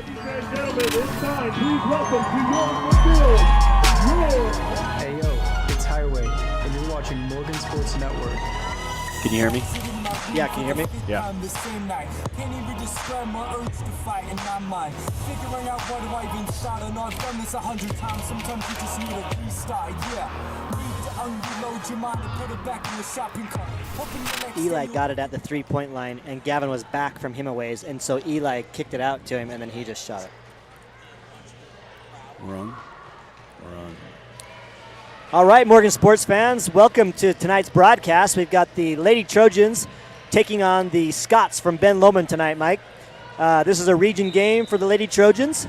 and gentlemen, it's time. Please welcome to your Hey yo, it's Highway, and you're watching Morgan Sports Network. Can you hear me? Yeah, can you hear me? Yeah. Can't even describe my urge to fight in my mind. Figuring out what do I even start, and I've done this 100 times. Sometimes you just need a restart, yeah. Need to unload your mind and put it back in the shopping cart. Eli got it at the three-point line, and Gavin was back from him a ways, and so Eli kicked it out to him, and then he just shot it. We're on. All right, Morgan sports fans, welcome to tonight's broadcast. We've got the Lady Trojans taking on the Scots from Ben Lommond tonight, Mike. This is a region game for the Lady Trojans.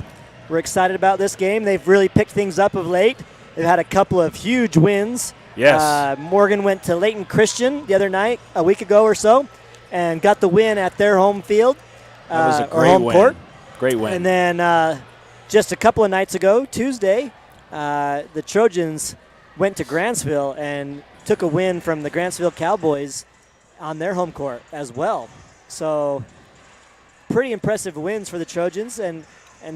We're excited about this game. They've really picked things up of late. They've had a couple of huge wins. Yes. Morgan went to Layton Christian the other night, a week ago or so, and got the win at their home field. That was a or great home win. court. Great win. And then just a couple of nights ago, Tuesday, the Trojans went to Grantsville and took a win from the Grantsville Cowboys on their home court as well. So pretty impressive wins for the Trojans, and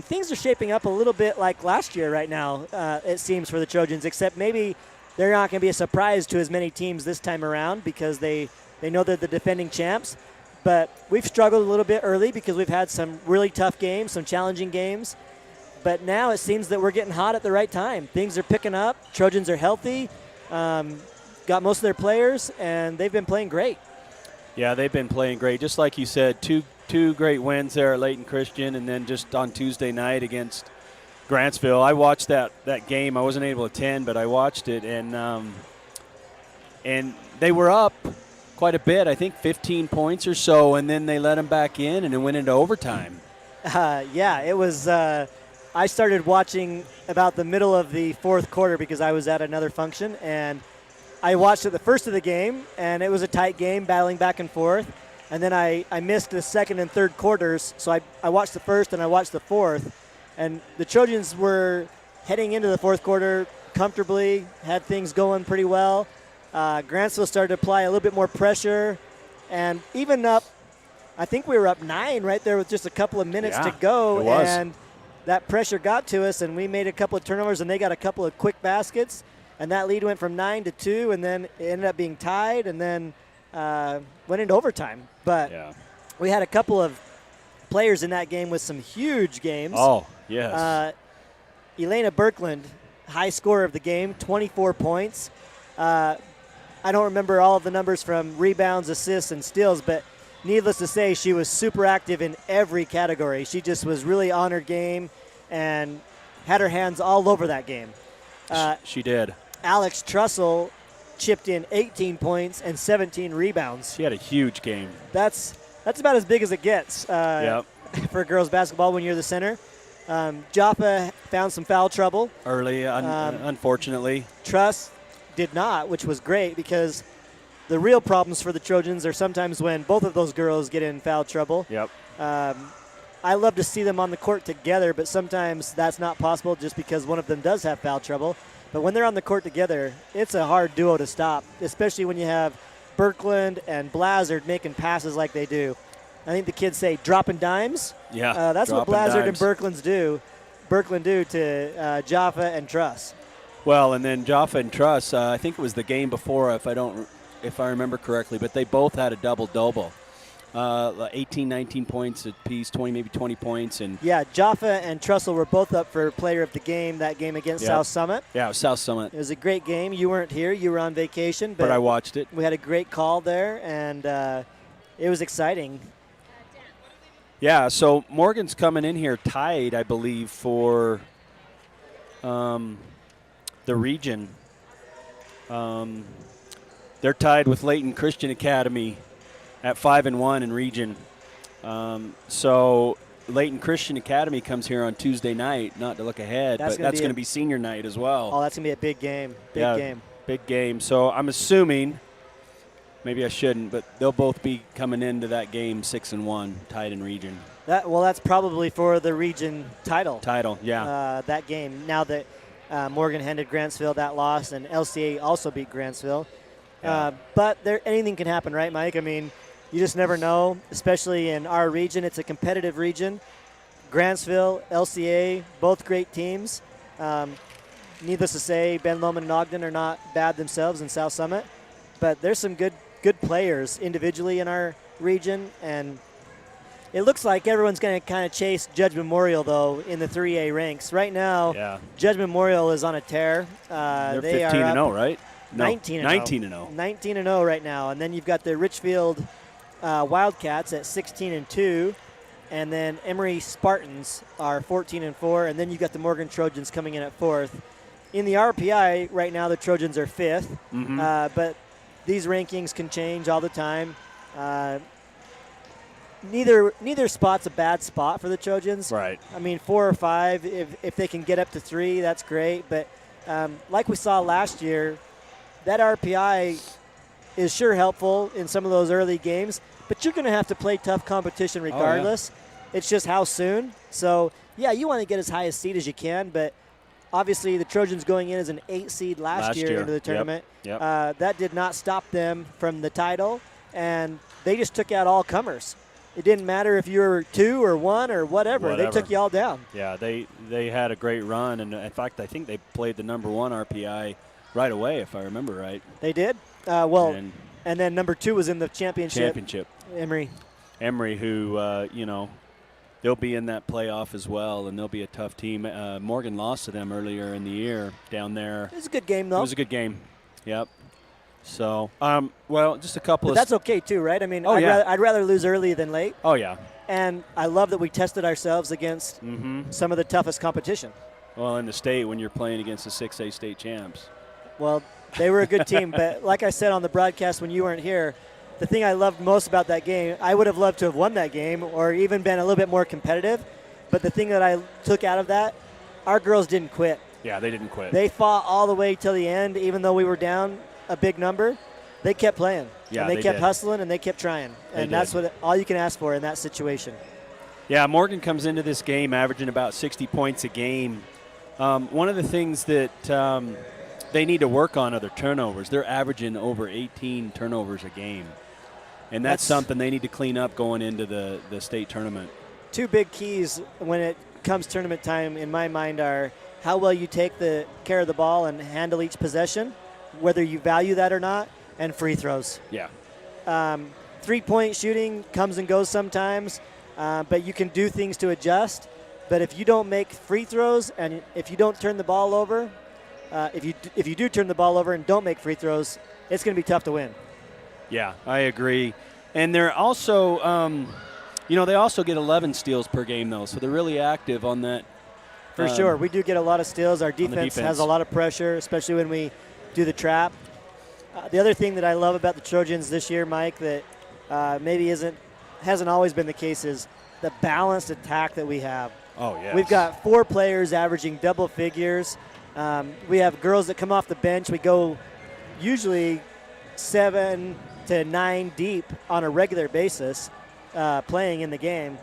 things are shaping up a little bit like last year right now, it seems, for the Trojans, except maybe they're not going to be a surprise to as many teams this time around because they know they're the defending champs. But we've struggled a little bit early because we've had some really tough games, some challenging games. But now it seems that we're getting hot at the right time. Things are picking up. Trojans are healthy, got most of their players, and they've been playing great. Yeah, they've been playing great. Just like you said, two great wins there at Layton Christian, and then just on Tuesday night against Grantsville. I watched that game. I wasn't able to attend, but I watched it, and they were up quite a bit, I think 15 points or so, and then they let them back in, and it went into overtime. Yeah, it was I started watching about the middle of the fourth quarter because I was at another function, and I watched it the first of the game, and it was a tight game, battling back and forth. And then I missed the second and third quarters, so I watched the first and I watched the fourth. And the Trojans were heading into the fourth quarter comfortably, had things going pretty well. Grantsville started to apply a little bit more pressure, and even up, I think we were up 9 right there with just a couple of minutes to go. It was. And that pressure got to us, and we made a couple of turnovers, and they got a couple of quick baskets, and that lead went from 9 to 2, and then it ended up being tied, and then went into overtime. But we had a couple of players in that game with some huge games. Oh, yes. Elena Birkland, high scorer of the game, 24 points. I don't remember all of the numbers from rebounds, assists, and steals, but needless to say, she was super active in every category. She just was really on her game and had her hands all over that game. She did. Alex Trussell chipped in 18 points and 17 rebounds. She had a huge game. That's about as big as it gets for girls basketball when you're the center. Jaffa found some foul trouble Early, unfortunately. Truss did not, which was great because the real problems for the Trojans are sometimes when both of those girls get in foul trouble. Yep. I love to see them on the court together, but sometimes that's not possible just because one of them does have foul trouble. But when they're on the court together, it's a hard duo to stop, especially when you have Birkland and Blazard making passes like they do. I think the kids say dropping dimes. Yeah, that's what Blazard dimes. and Birkland do to Jaffa and Truss. Well, and then Jaffa and Truss, I think it was the game before, if I remember correctly, but they both had a double-double. 18, 19 points apiece, 20 points. And yeah, Jaffa and Trussell were both up for player of the game that game against South Summit. Yeah, it was South Summit. It was a great game. You weren't here. You were on vacation. But I watched it. We had a great call there, and it was exciting. Yeah, so Morgan's coming in here tied, I believe, for the region. They're tied with Layton Christian Academy at 5-1 in region. So Layton Christian Academy comes here on Tuesday night, not to look ahead, but that's going to be senior night as well. Oh, that's going to be a big game. Big game. So I'm assuming, maybe I shouldn't, but they'll both be coming into that game 6-1, tied in region. That's probably for the region title. That game. Now that Morgan handed Grantsville that loss, and LCA also beat Grantsville. But anything can happen, right, Mike? I mean, you just never know, especially in our region. It's a competitive region. Grantsville, LCA, both great teams. Needless to say, Ben Lommond and Ogden are not bad themselves in South Summit, but there's some good players individually in our region, and it looks like everyone's going to kind of chase Judge Memorial, though, in the 3A ranks. Right now, Judge Memorial is on a tear. They're they 15-0, right? No, 19-0. 19-0. 19-0 right now. And then you've got the Richfield Wildcats at 16-2. And then Emory Spartans are 14-4. And then you've got the Morgan Trojans coming in at 4th. In the RPI right now, the Trojans are 5th. But these rankings can change all the time. Neither spot's a bad spot for the Trojans. Right. I mean, 4 or 5, if they can get up to 3, that's great. But like we saw last year, that RPI is sure helpful in some of those early games, but you're going to have to play tough competition regardless. It's just how soon. So, yeah, you want to get as high a seed as you can, but obviously the Trojans going in as an 8 seed last year into the tournament. That did not stop them from the title, and they just took out all comers. It didn't matter if you were 2 or 1 or whatever. They took you all down. Yeah, they had a great run, and in fact, I think they played the number 1 RPI right away, if I remember right. They did. And then number 2 was in the championship. Emory, who they'll be in that playoff as well, and they'll be a tough team. Morgan lost to them earlier in the year down there. It was a good game, though. It was a good game. Yep. So, just a couple But that's okay, too, right? I mean, I'd rather lose early than late. Oh, yeah. And I love that we tested ourselves against some of the toughest competition. Well, in the state when you're playing against the 6A state champs. Well, they were a good team. But like I said on the broadcast when you weren't here, the thing I loved most about that game, I would have loved to have won that game or even been a little bit more competitive. But the thing that I took out of that, our girls didn't quit. Yeah, they didn't quit. They fought all the way till the end, even though we were down a big number. They kept playing. Yeah, and they kept hustling, and they kept trying. And that's all you can ask for in that situation. Yeah, Morgan comes into this game averaging about 60 points a game. One of the things that they need to work on are their turnovers. They're averaging over 18 turnovers a game. And that's something they need to clean up going into the state tournament. 2 big keys when it comes tournament time in my mind are how well you take the care of the ball and handle each possession, whether you value that or not, and free throws. Yeah. 3-point shooting comes and goes sometimes, but you can do things to adjust. But if you don't make free throws and if you don't turn the ball over, if you do turn the ball over and don't make free throws, it's going to be tough to win. Yeah, I agree. And they're also, they also get 11 steals per game, though, so they're really active on that. For sure. We do get a lot of steals. Our defense has a lot of pressure, especially when we do the trap. The other thing that I love about the Trojans this year, Mike, that maybe hasn't always been the case is the balanced attack that we have. Oh, yes. We've got 4 players averaging double figures. We have girls that come off the bench. We go usually 7 to 9 deep on a regular basis playing in the game.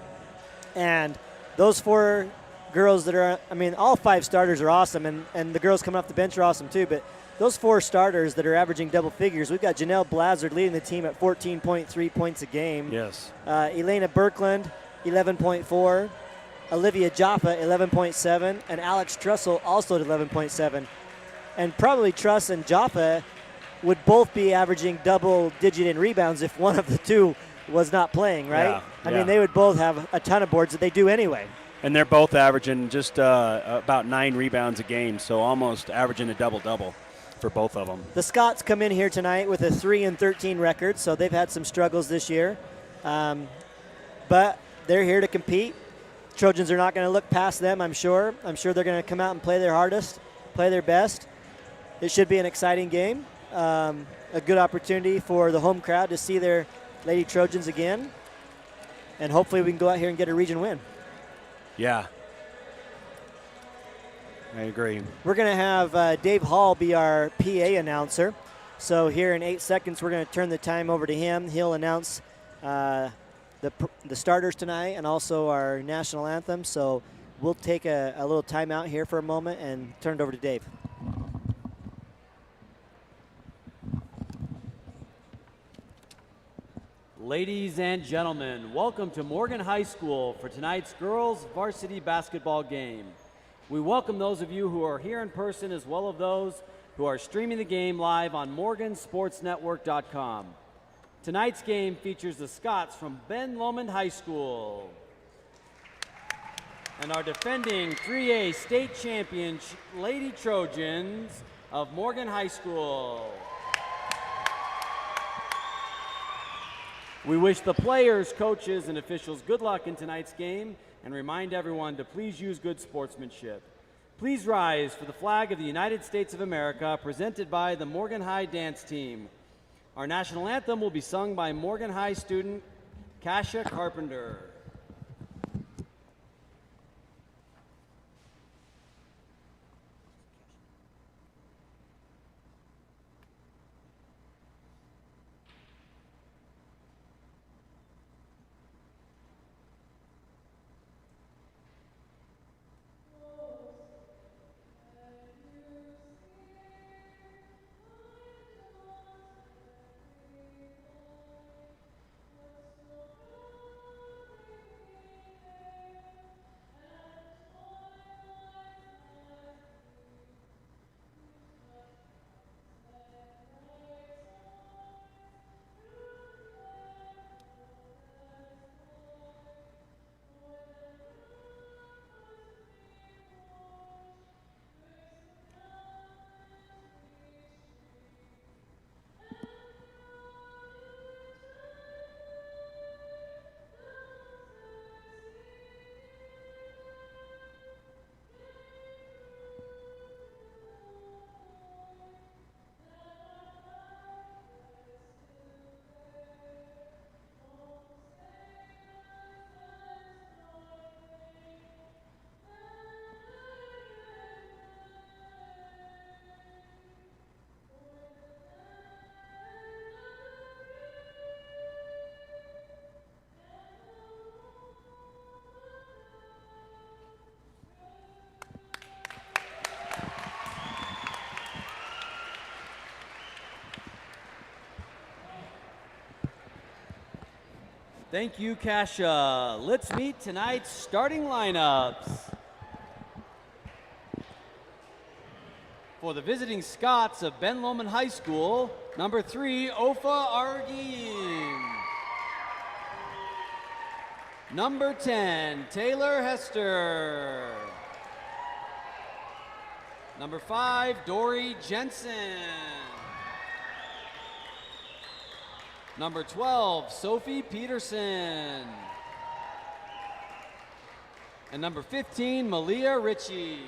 And those 4 girls that are, all 5 starters are awesome, and the girls coming off the bench are awesome too, but those 4 starters that are averaging double figures, we've got Janelle Blazard leading the team at 14.3 points a game. Yes. Elena Birkland, 11.4. Olivia Jaffa, 11.7. And Alex Trussell, also at 11.7. And probably Truss and Jaffa would both be averaging double-digit in rebounds if one of the 2 was not playing, right? Yeah. They would both have a ton of boards that they do anyway. And they're both averaging just about 9 rebounds a game, so almost averaging a double-double for both of them. The Scots come in here tonight with a 3-13 record, so they've had some struggles this year. But they're here to compete. Trojans are not going to look past them, I'm sure. I'm sure they're going to come out and play their hardest, play their best. It should be an exciting game, a good opportunity for the home crowd to see their Lady Trojans again. And hopefully we can go out here and get a region win. Yeah. I agree. We're going to have Dave Hall be our PA announcer. So here in 8 seconds, we're going to turn the time over to him. He'll announce the starters tonight and also our national anthem. So we'll take a little time out here for a moment and turn it over to Dave. Ladies and gentlemen, welcome to Morgan High School for tonight's girls varsity basketball game. We welcome those of you who are here in person as well as those who are streaming the game live on morgansportsnetwork.com. Tonight's game features the Scots from Ben Lommond High School and our defending 3A state champion Lady Trojans of Morgan High School. We wish the players, coaches, and officials good luck in tonight's game and remind everyone to please use good sportsmanship. Please rise for the flag of the United States of America presented by the Morgan High Dance Team. Our national anthem will be sung by Morgan High student Kasia Carpenter. Thank you, Kasia. Let's meet tonight's starting lineups. For the visiting Scots of Ben Lommond High School, number 3, Ofa Argin. Number 10, Taylor Hester. Number 5, Dory Jensen. Number 12, Sophie Peterson. And number 15, Malia Ritchie.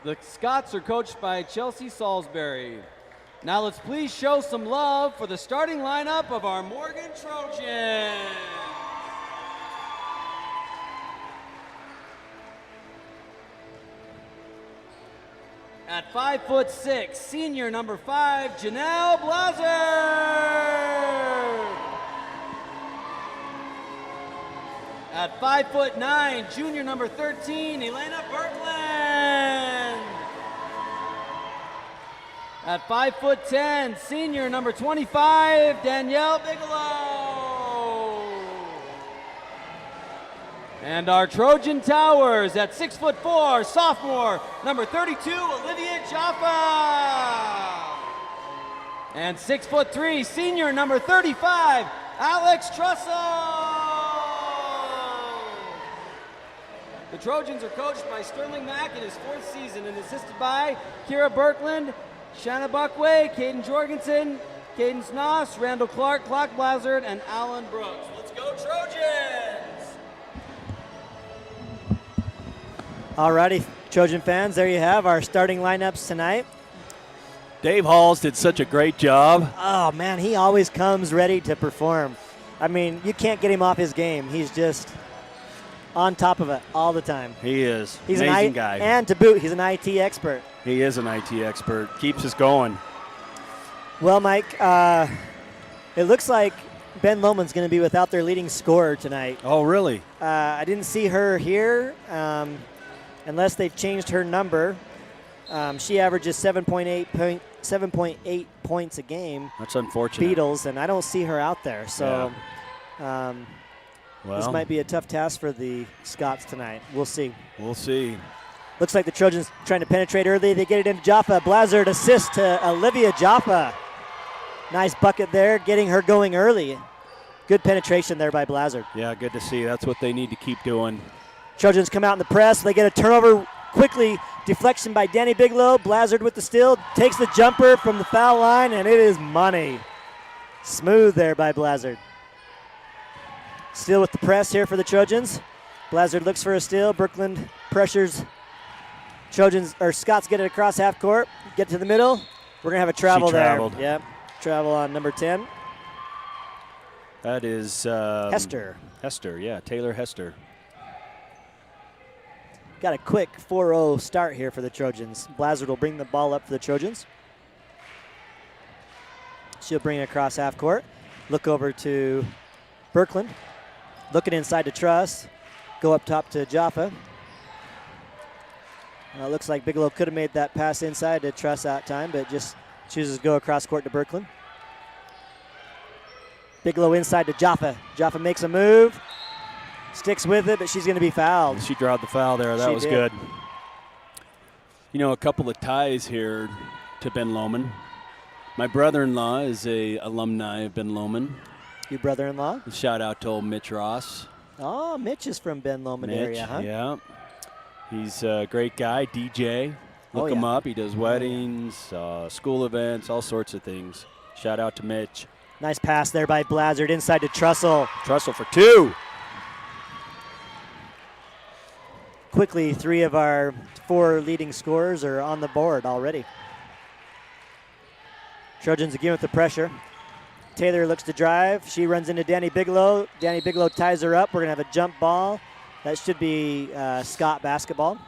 The Scots are coached by Chelsea Salisbury. Now let's please show some love for the starting lineup of our Morgan Trojans. At 5'6", senior number 5, Janelle Blazer. At 5'9", junior number 13, Elena Berkland. At 5'10", senior number 25, Danielle Bigelow. And our Trojan Towers at 6'4", sophomore, number 32, Olivia Jaffa. And 6'3", senior, number 35, Alex Trussell. The Trojans are coached by Sterling Mack in his 4th season and assisted by Kira Berkland, Shanna Buckway, Caden Jorgensen, Caden Snoss, Randall Clark, Clark Blazard, and Alan Brooks. Let's go Trojans! Alrighty, Trojan fans, there you have our starting lineups tonight. Dave Halls did such a great job. Oh, man, he always comes ready to perform. I mean, you can't get him off his game. He's just on top of it all the time. He is. He's amazing guy. And to boot, he's an IT expert. He is an IT expert. Keeps us going. Well, Mike, it looks like Ben Lommond's going to be without their leading scorer tonight. Oh, really? I didn't see her here unless they've changed her number. She averages 7.8 7.8 points a game. That's unfortunate. Beatles, and I don't see her out there. So this might be a tough task for the Scots tonight. We'll see. We'll see. Looks like the Trojans trying to penetrate early. They get it into Jaffa. Blazard assist to Olivia Jaffa. Nice bucket there, getting her going early. Good penetration there by Blazard. Yeah, good to see. That's what they need to keep doing. Trojans come out in the press. They get a turnover quickly. Deflection by Danny Bigelow. Blazard with the steal. Takes the jumper from the foul line, and it is money. Smooth there by Blazard. Steal with the press here for the Trojans. Blazard looks for a steal. Brooklyn pressures. Scots get it across half court. Get to the middle. We're going to have a travel She there. traveled. Yep. Travel on number 10. That is Hester. Hester, yeah, Taylor Hester. Got a quick 4-0 start here for the Trojans. Blazard will bring the ball up for the Trojans. She'll bring it across half court. Look over to Birkeland. Looking inside to Truss. Go up top to Jaffa. Looks like Bigelow could have made that pass inside to Truss that time, but just chooses to go across court to Birkeland. Bigelow inside to Jaffa. Jaffa makes a move. Sticks with it, but she's going to be fouled. She drawed the foul there. That was good. You know, a couple of ties here to Ben Lommond. My brother-in-law is a alumni of Ben Lommond. Your brother-in-law? Shout out to old Mitch Ross. Oh, Mitch is from Ben Lommond area, huh? Yeah. He's a great guy, DJ. Look him up. He does weddings, school events, all sorts of things. Shout out to Mitch. Nice pass there by Blazard inside to Trussell. Trussell for two. Quickly, 3 of our 4 leading scorers are on the board already. Trojans again with the pressure. Taylor looks to drive. She runs into Danny Bigelow. Danny Bigelow ties her up. We're going to have a jump ball. That should be Scott basketball.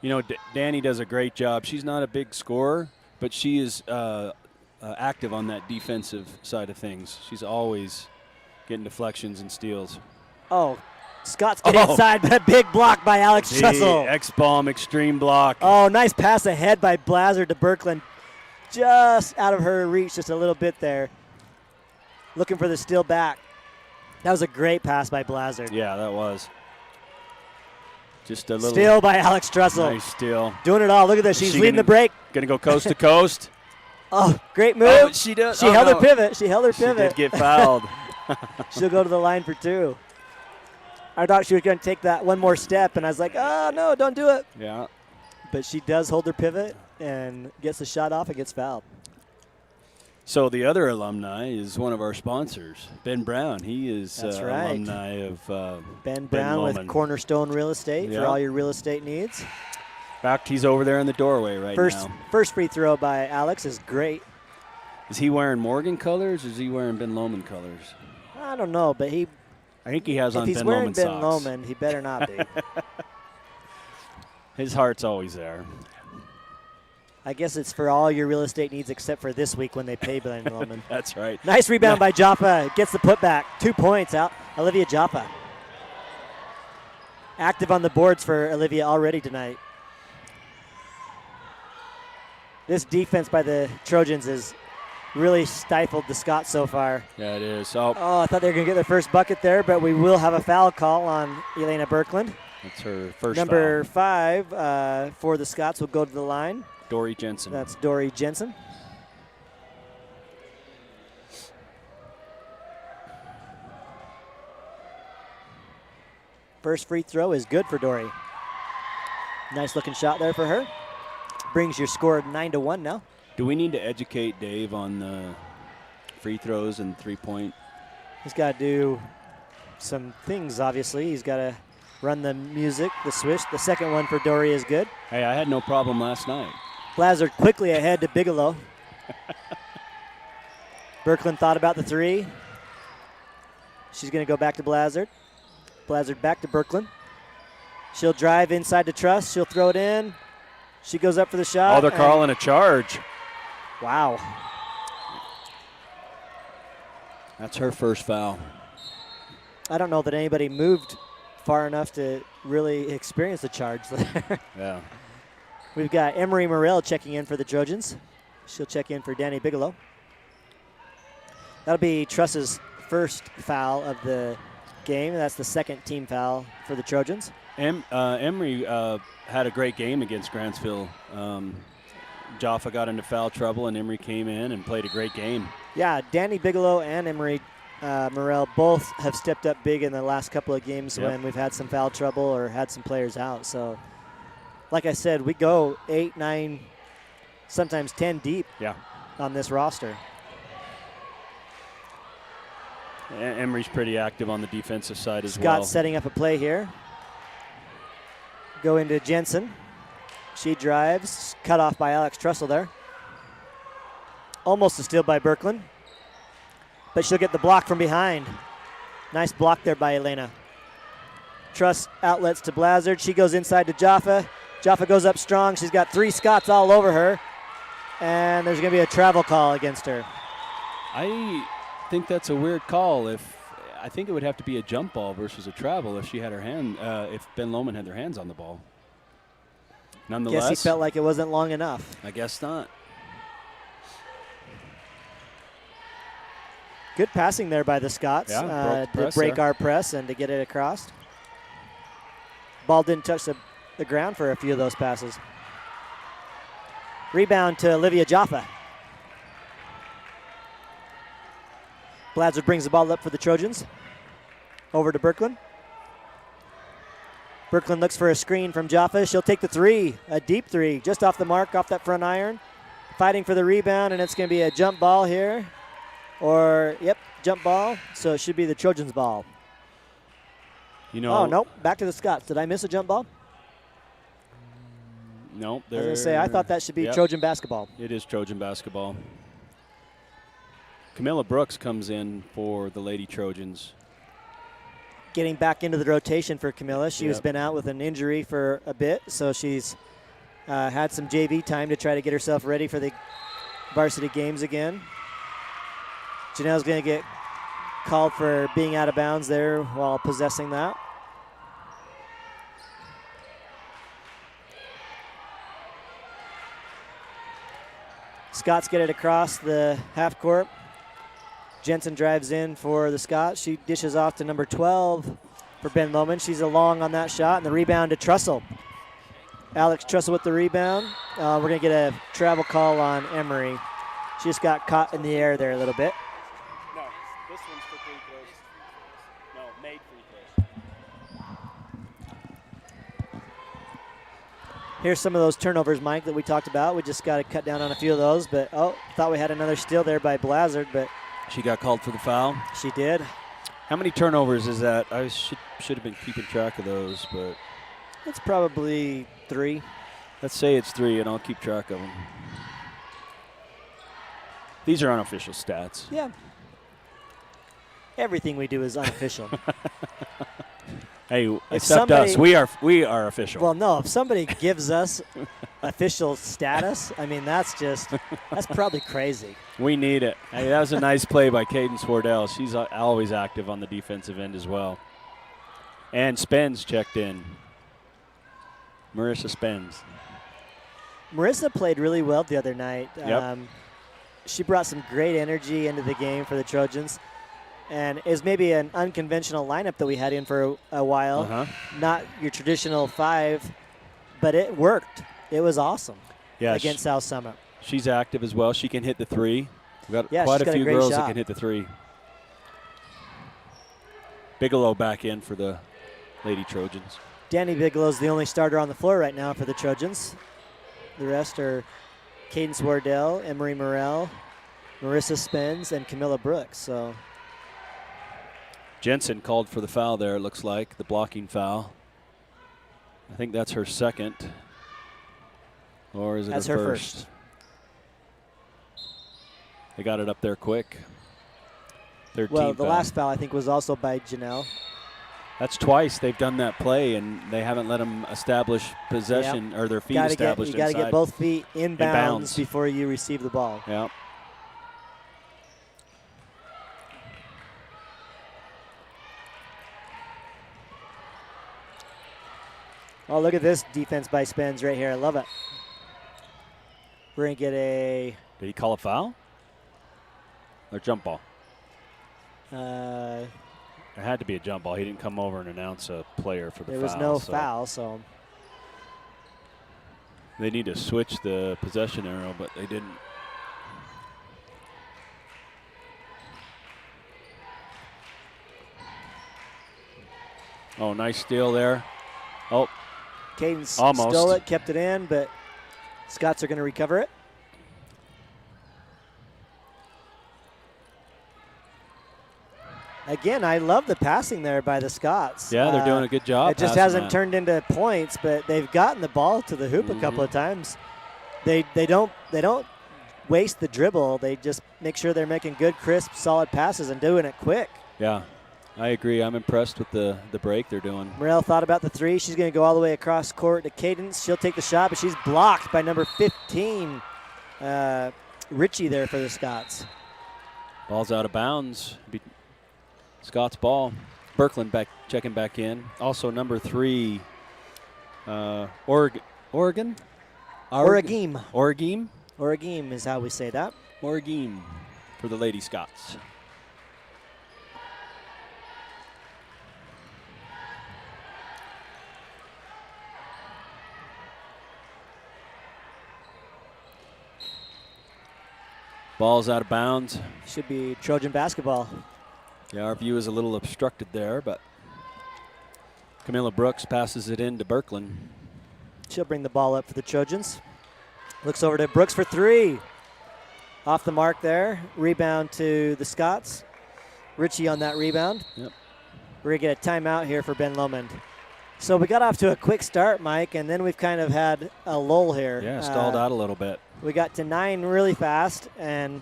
You know, Danny does a great job. She's not a big scorer, but she is active on that defensive side of things. She's always getting deflections and steals. Oh, Scott's getting inside, but a big block by Alex Trussell. X-bomb, extreme block. Oh, nice pass ahead by Blazard to Birkeland. Just out of her reach just a little bit there. Looking for the steal back. That was a great pass by Blazard. Yeah, that was. Just a little. Steal by Alex Trussell. Nice steal. Doing it all. Look at this. She's leading the break. Going to go coast to coast. Oh, great move. Oh, she does. She held her pivot. She held her pivot. She did get fouled. She'll go to the line for 2. I thought she was going to take that one more step, and I was like, oh, no, don't do it. Yeah. But she does hold her pivot and gets the shot off and gets fouled. So the other alumni is one of our sponsors, Ben Brown. He is alumni of Ben Brown with Lommond. Cornerstone Real Estate for all your real estate needs. In fact, he's over there in the doorway right now. First free throw by Alex is great. Is he wearing Morgan colors or is he wearing Ben Lommond colors? I don't know, but I think he has on if Ben he's wearing Lommond Ben socks. Lommond, he better not be. His heart's always there. I guess it's for all your real estate needs except for this week when they pay Ben Lommond. That's right. Nice rebound by Jaffa. Gets the putback. 2 points out. Olivia Jaffa. Active on the boards for Olivia already tonight. This defense by the Trojans has really stifled the Scots so far. Yeah, it is. Oh, I thought they were going to get their first bucket there, but we will have a foul call on Elena Birkeland. That's her first Number foul. 5 for the Scots will go to the line. Dory Jensen. That's Dory Jensen. First free throw is good for Dory. Nice looking shot there for her. Brings your score 9-1 now. Do we need to educate Dave on the free throws and 3-point? He's got to do some things, obviously. He's got to run the music, the swish. The second one for Dory is good. Hey, I had no problem last night. Blazard quickly ahead to Bigelow. Birkeland thought about the 3. She's going to go back to Blazard. Blazard back to Birkeland. She'll drive inside to Truss. She'll throw it in. She goes up for the shot. Oh, they're calling a charge. Wow. That's her first foul. I don't know that anybody moved far enough to really experience the charge there. Yeah. We've got Emery Morrell checking in for the Trojans. She'll check in for Danny Bigelow. That'll be Truss's first foul of the game. That's the second team foul for the Trojans. Emory had a great game against Grantsville. Jaffa got into foul trouble, and Emory came in and played a great game. Yeah, Danny Bigelow and Emory Morrell both have stepped up big in the last couple of games when we've had some foul trouble or had some players out. So, like I said, we go 8, 9, sometimes 10 deep on this roster. Emory's pretty active on the defensive side as well. Scott's setting up a play here. Go into Jensen. She drives, cut off by Alex Trussell there. Almost a steal by Birkeland, but she'll get the block from behind. Nice block there by Elena. Truss outlets to Blazard. She goes inside to Jaffa. Jaffa goes up strong. She's got 3 Scots all over her, and there's going to be a travel call against her. I think that's a weird call. I think it would have to be a jump ball versus a travel if she had her hand, if Ben Lommond had their hands on the ball. Nonetheless, Guess he felt like it wasn't long enough. I guess not. Good passing there by the Scots to break our press and to get it across. Ball didn't touch the ground for a few of those passes. Rebound to Olivia Jaffa. Blazard brings the ball up for the Trojans. Over to Birkeland. Birkeland looks for a screen from Jaffa. She'll take the 3, a deep 3, just off the mark, off that front iron. Fighting for the rebound, and it's going to be a jump ball here. Jump ball. So it should be the Trojans' ball. Oh, nope, back to the Scots. Did I miss a jump ball? Nope. I was going to say, I thought that should be Trojan basketball. It is Trojan basketball. Camilla Brooks comes in for the Lady Trojans. Getting back into the rotation for Camilla. She has been out with an injury for a bit, so she's had some JV time to try to get herself ready for the varsity games again. Janelle's going to get called for being out of bounds there while possessing that. Scots get it across the half court. Jensen drives in for the Scots. She dishes off to number 12 for Ben Lommond. She's along on that shot, and the rebound to Trussell. Alex Trussell with the rebound. We're going to get a travel call on Emory. She just got caught in the air there a little bit. No, this one's for free throws. No, made free throws. Here's some of those turnovers, Mike, that we talked about. We just got to cut down on a few of those. But, thought we had another steal there by Blazard, but she got called for the foul. She did. How many turnovers is that? I should have been keeping track of those, but it's probably 3. Let's say it's 3, and I'll keep track of them. These are unofficial stats. Yeah. Everything we do is unofficial. Hey, except us. We are official. Well, no, if somebody gives us official status, I mean, that's probably crazy. We need it. Hey, that was a nice play by Caden Swardell. She's always active on the defensive end as well. And Spence checked in. Marissa Spence. Marissa played really well the other night. Yep. She brought some great energy into the game for the Trojans. And it was maybe an unconventional lineup that we had in for a while. Not your traditional 5, but it worked. It was awesome against South Summit. She's active as well. She can hit the 3. We've got quite a few girls that can hit the 3. Bigelow back in for the Lady Trojans. Danny Bigelow's the only starter on the floor right now for the Trojans. The rest are Cadence Wardell, Emory Morrell, Marissa Spence, and Camilla Brooks. So Jensen called for the foul there, it looks like, the blocking foul. I think that's her second. Or is it that's her first? First? They got it up there quick. 13 well, the foul. last foul, I think, was also by Janelle. That's twice they've done that play, and they haven't let them establish possession or their feet established You got to get both feet in bounds before you receive the ball. Yeah. Oh, look at this defense by Spence right here. I love it. We're going to get a Did he call a foul? Or jump ball? There It had to be a jump ball. He didn't come over and announce a player for the foul. was no foul, so. They need to switch the possession arrow, but they didn't. Oh, nice steal there. Oh, Caden almost stole it, kept it in, but Scots are going to recover it. Again, I love the passing there by the Scots. Yeah, they're doing a good job. It just passing hasn't that. turned into points, but they've gotten the ball to the hoop a couple of times. They don't waste the dribble. They just make sure they're making good, crisp, solid passes and doing it quick. Yeah, I agree. I'm impressed with the break they're doing. Morel thought about the three. She's going to go all the way across court to Cadence. She'll take the shot, but she's blocked by number 15, Richie there for the Scots. Ball's out of bounds. Scott's ball. Birkeland checking back in. Also number 3, Oregon? Oregime. Oregime? Oregime is how we say that. Oregime for the Lady Scots. Ball's out of bounds. Should be Trojan basketball. Yeah, our view is a little obstructed there, but Camilla Brooks passes it in to Birkeland. She'll bring the ball up for the Trojans. Looks over to Brooks for three. Off the mark there. Rebound to the Scots. Richie on that rebound. Yep. We're going to get a timeout here for Ben Lommond. So we got off to a quick start, Mike, and then we've kind of had a lull here. Yeah, stalled out a little bit. We got to 9 really fast, and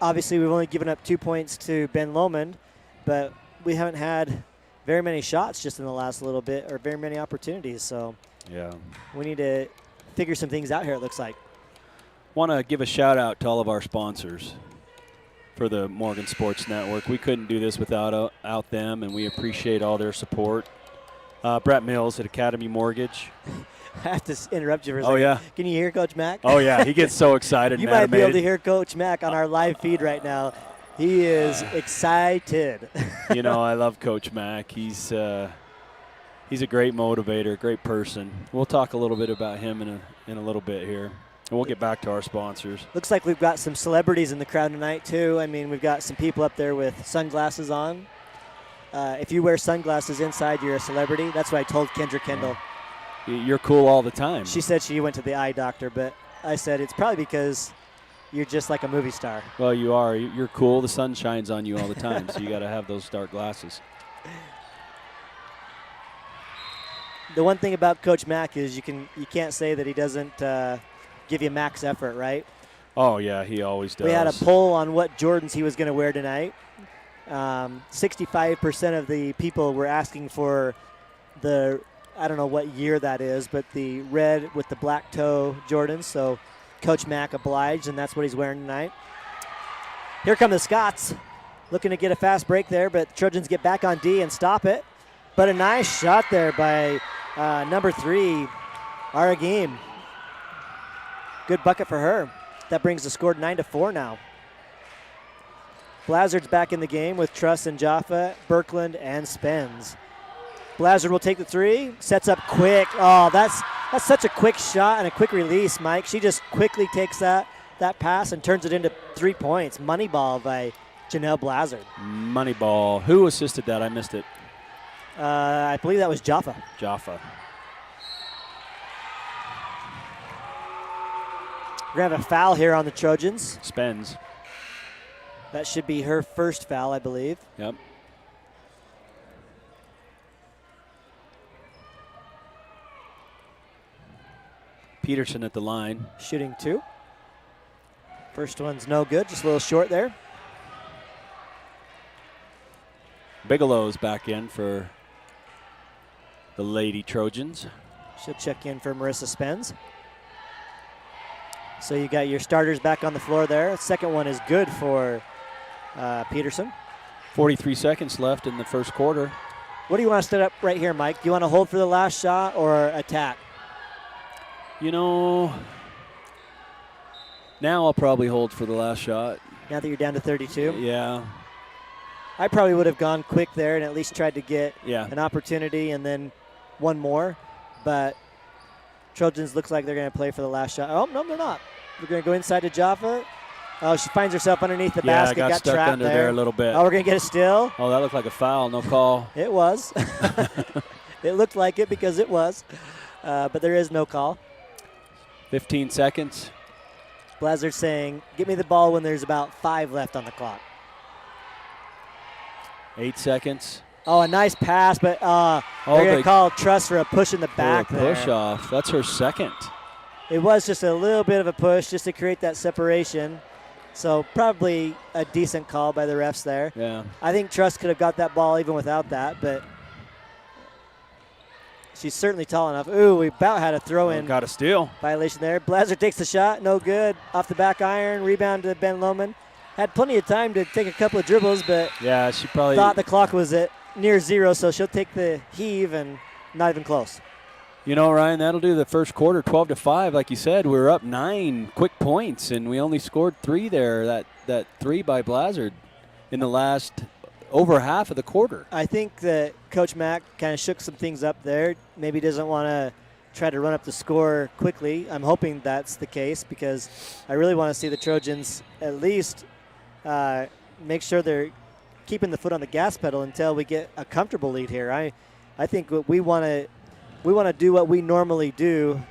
obviously we've only given up 2 points to Ben Lommond, but we haven't had very many shots just in the last little bit or very many opportunities. So Yeah. we need to figure some things out here, it looks like. Want to give a shout out to all of our sponsors for the Morgan Sports Network. We couldn't do this without out them, and we appreciate all their support. Brett Mills at Academy Mortgage. I have to interrupt you for a second. Oh, yeah. Can you hear Coach Mack? Oh, yeah. He gets so excited You and might be able animated. to hear Coach Mack on our live feed right now. He is excited. You know, I love Coach Mack. He's a great motivator, great person. We'll talk a little bit about him in a little bit here. And we'll get back to our sponsors. Looks like we've got some celebrities in the crowd tonight, too. I mean, we've got some people up there with sunglasses on. If you wear sunglasses inside, you're a celebrity. That's what I told Kendra Kendall. You're cool all the time. She said she went to the eye doctor, but I said it's probably because you're just like a movie star. Well, you are. You're cool. The sun shines on you all the time, so you got to have those dark glasses. The one thing about Coach Mack is you can't say that he doesn't give you max effort, right? Oh, yeah, he always does. We had a poll on what Jordans he was going to wear tonight. 65% of the people were asking for the, I don't know what year that is, but the red with the black toe Jordans. So Coach Mack obliged, and that's what he's wearing tonight. Here come the Scots, looking to get a fast break there, but the Trojans get back on D and stop it. But a nice shot there by number 3, Aragim. Good bucket for her. That brings the score 9-4 now. Blazard's back in the game with Truss and Jaffa, Birkeland, and Spence. Blazard will take the 3, sets up quick. Oh, that's such a quick shot and a quick release, Mike. She just quickly takes that pass and turns it into 3 points. Money ball by Janelle Blazard. Money ball. Who assisted that? I missed it. I believe that was Jaffa. Jaffa. We're going to have a foul here on the Trojans. Spence. That should be her first foul, I believe. Yep. Peterson at the line. Shooting 2. First one's no good, just a little short there. Bigelow's back in for the Lady Trojans. She'll check in for Marissa Spence. So you got your starters back on the floor there. Second one is good for Peterson. 43 seconds left in the first quarter. What do you want to set up right here, Mike? Do you want to hold for the last shot or attack? You know, Now I'll probably hold for the last shot. Now that you're down to 32? Yeah. I probably would have gone quick there and at least tried to get Yeah. an opportunity and then one more. But Trojans looks like they're going to play for the last shot. Oh, no, they're not. They're going to go inside to Jaffa. Oh, she finds herself underneath the basket. got stuck trapped under there a little bit. Oh, we're going to get a steal. Oh, that looked like a foul. No call. It was. It looked like it because it was. But there is no call. 15 seconds. Blazard saying, "Give me the ball when there's about 5 left on the clock." 8 seconds. Oh, a nice pass, but they're going to call Truss for a push in the back For a there. push off. That's her second. It was just a little bit of a push just to create that separation. So probably a decent call by the refs there. Yeah. I think Truss could have got that ball even without that, but she's certainly tall enough. Ooh, we about had a throw-in Got a steal. violation there. Blazard takes the shot, no good. Off the back iron, rebound to Ben Lommond. Had plenty of time to take a couple of dribbles, but Yeah, she probably thought the clock was at near 0, so she'll take the heave and not even close. You know, Ryan, that'll do the first quarter, 12-5. Like you said, we were up 9 quick points, and we only scored 3 there. That 3 by Blazard in the last over half of the quarter. I think that Coach Mack kind of shook some things up there. Maybe doesn't want to try to run up the score quickly. I'm hoping that's the case because I really want to see the Trojans at least make sure they're keeping the foot on the gas pedal until we get a comfortable lead here. I think what we want to do what we normally do,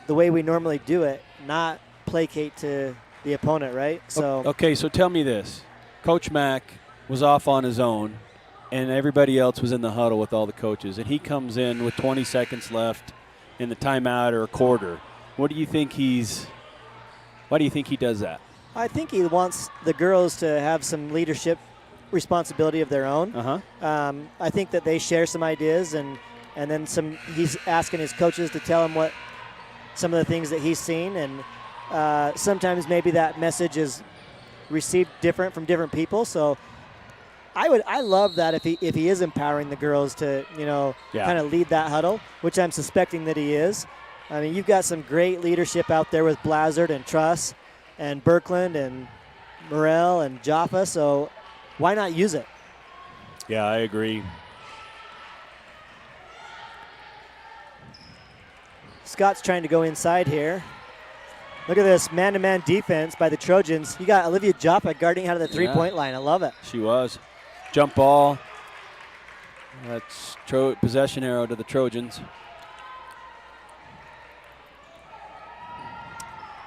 the way we normally do it, not placate to the opponent, right? So Okay, so tell me this. Coach Mack was off on his own, and everybody else was in the huddle with all the coaches, and he comes in with 20 seconds left in the timeout or a quarter. Why do you think he does that? I think he wants the girls to have some leadership responsibility of their own. I think that they share some ideas and then some. He's asking his coaches to tell him what some of the things that he's seen, and sometimes maybe that message is received different from different people. So I love that if he is empowering the girls to kind of lead that huddle, which I'm suspecting that he is. I mean, you've got some great leadership out there with Blazard and Truss and Birkland and Morrell and Jaffa, so why not use it? Yeah, I agree. Scott's trying to go inside here. Look at this man-to-man defense by the Trojans. You got Olivia Jaffa guarding out of the three-point line. I love it. She was. Jump ball. That's possession arrow to the Trojans.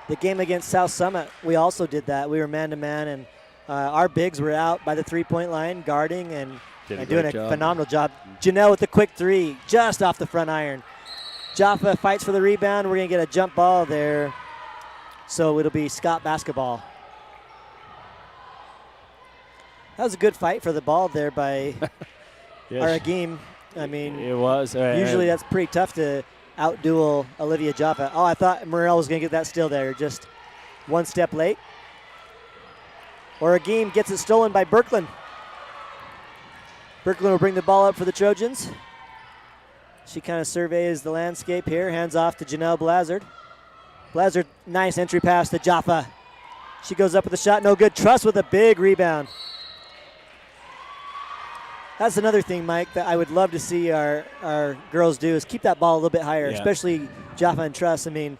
The game against South Summit, we also did that. We were man-to-man, and our bigs were out by the three-point line guarding and doing a phenomenal job. Janelle with the quick 3, just off the front iron. Jaffa fights for the rebound. We're going to get a jump ball there, so it'll be Scott basketball. That was a good fight for the ball there by Aragim. I mean, it was. Usually that's pretty tough to outduel Olivia Jaffa. Oh, I thought Morrell was going to get that steal there, just one step late. Aragim gets it stolen by Birkland. Birkland will bring the ball up for the Trojans. She kind of surveys the landscape here, hands off to Janelle Blazard. Blazard, nice entry pass to Jaffa. She goes up with a shot, no good. Truss with a big rebound. That's another thing, Mike, that I would love to see our girls do is keep that ball a little bit higher, especially Jaffa and Truss. I mean,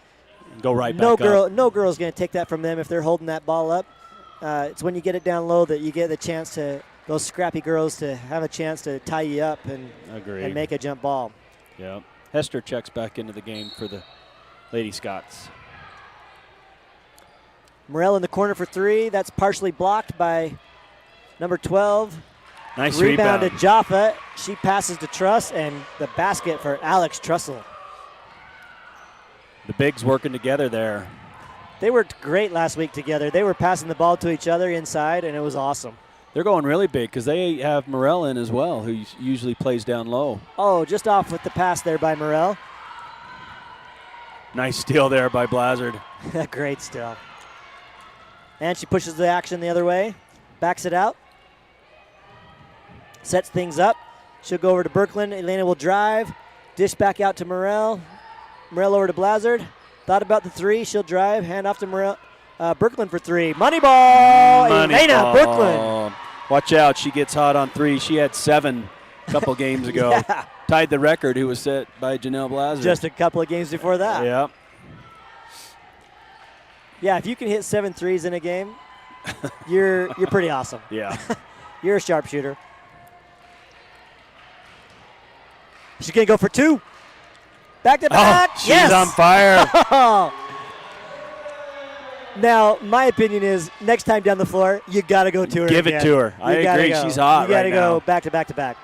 go right back up. No girl's going to take that from them if they're holding that ball up. It's when you get it down low that you get the chance to, those scrappy girls to have a chance to tie you up and make a jump ball. Yeah. Hester checks back into the game for the Lady Scots. Morrell in the corner for 3. That's partially blocked by number 12. Nice rebound rebound to Jaffa. She passes to Truss, and the basket for Alex Trussell. The bigs working together there. They worked great last week together. They were passing the ball to each other inside, and it was awesome. They're going really big because they have Morrell in as well, who usually plays down low. Oh, just off with the pass there by Morrell. Nice steal there by Blazard. Great steal. And she pushes the action the other way, backs it out, sets things up. She'll go over to Birkland. Elena will drive, dish back out to Morrell. Morrell over to Blazard. Thought about the 3. She'll drive, hand off to Morrell. Brooklyn for three. Money ball. Elena ball. Brooklyn. Watch out. She gets hot on three. She had 7 a couple games ago. Yeah. Tied the record who was set by Janelle Blaser. Just a couple of games before that. Yeah. Yeah, if you can hit 7 threes in a game, you're pretty awesome. Yeah. You're a sharpshooter. She's going to go for 2. Back to back. She's yes. on fire. Now, my opinion is next time down the floor, you got to go to her. Give again. it to her. I agree. Go. She's hot You got to right go now. back to back to back.